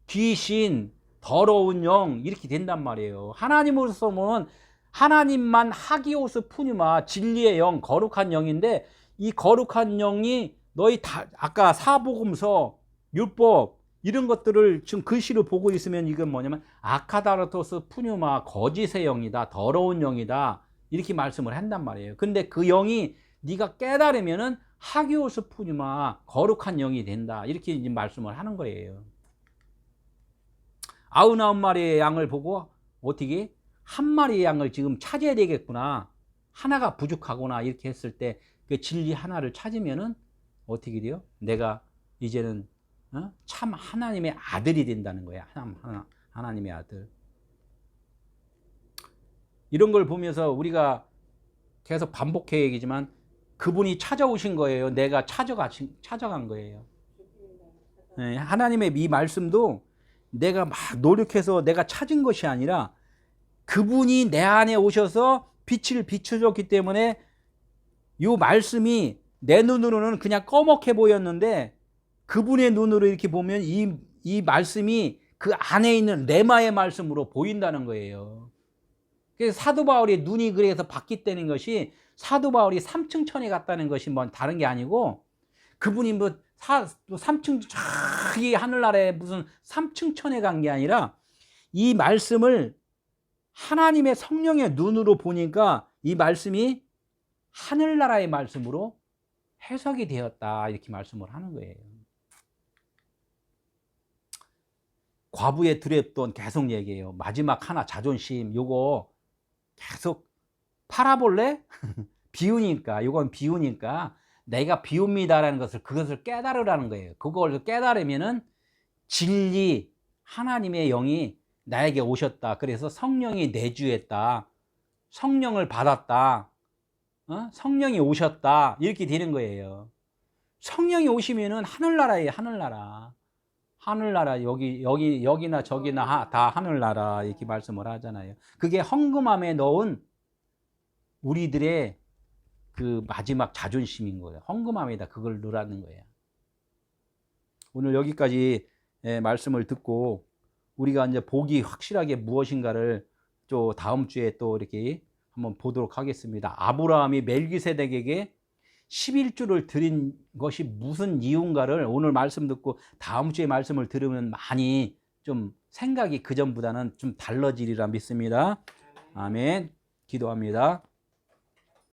귀신, 더러운 영, 이렇게 된단 말이에요. 하나님으로서 보면 하나님만 하기오스 푸뉴마, 진리의 영, 거룩한 영인데, 이 거룩한 영이 너희 다 아까 사복음서, 율법 이런 것들을 지금 글씨로 보고 있으면 이건 뭐냐면 아카다르토스 푸뉴마, 거짓의 영이다, 더러운 영이다 이렇게 말씀을 한단 말이에요. 근데 그 영이 네가 깨달으면은 하기오스 푸뉴마, 거룩한 영이 된다 이렇게 이제 말씀을 하는 거예요. 99마리의 양을 보고 어떻게 한 마리의 양을 지금 찾아야 되겠구나, 하나가 부족하구나 이렇게 했을 때 그 진리 하나를 찾으면은 어떻게 돼요? 내가 이제는 참 하나님의 아들이 된다는 거야. 하나님의 아들. 이런 걸 보면서 우리가 계속 반복해 얘기지만 그분이 찾아오신 거예요. 내가 찾아간 거예요. 하나님의 이 말씀도 내가 막 노력해서 내가 찾은 것이 아니라 그분이 내 안에 오셔서 빛을 비춰줬기 때문에 이 말씀이 내 눈으로는 그냥 꺼멓게 보였는데, 그분의 눈으로 이렇게 보면 이 말씀이 그 안에 있는 레마의 말씀으로 보인다는 거예요. 그래서 사도 바울의 눈이 그래서 바뀌었다는 것이, 사도 바울이 삼층천에 갔다는 것이 뭐 다른 게 아니고, 그분이 뭐 또 3층 저기 하늘나라에 무슨 3층 천에 간 게 아니라 이 말씀을 하나님의 성령의 눈으로 보니까 이 말씀이 하늘나라의 말씀으로 해석이 되었다 이렇게 말씀을 하는 거예요. 과부의 두렵돈 계속 얘기해요. 마지막 하나 자존심 요거 계속 팔아볼래? 비우니까 요건 비우니까 내가 비웁니다라는 것을 그것을 깨달으라는 거예요. 그걸 깨달으면은 진리 하나님의 영이 나에게 오셨다. 그래서 성령이 내주했다. 성령을 받았다. 성령이 오셨다. 이렇게 되는 거예요. 성령이 오시면은 하늘나라예요. 하늘나라. 하늘나라 여기나 저기나 다 하늘나라 이렇게 말씀을 하잖아요. 그게 헌금함에 넣은 우리들의 그 마지막 자존심인 거예요. 헌금함에다 그걸 넣으라는 거예요. 오늘 여기까지 말씀을 듣고 우리가 이제 복이 확실하게 무엇인가를 또 다음 주에 또 이렇게 한번 보도록 하겠습니다. 아브라함이 멜기세덱에게 11조를 드린 것이 무슨 이유인가를 오늘 말씀 듣고 다음 주에 말씀을 들으면 많이 좀 생각이 그전보다는 좀 달라지리라 믿습니다. 아멘. 기도합니다.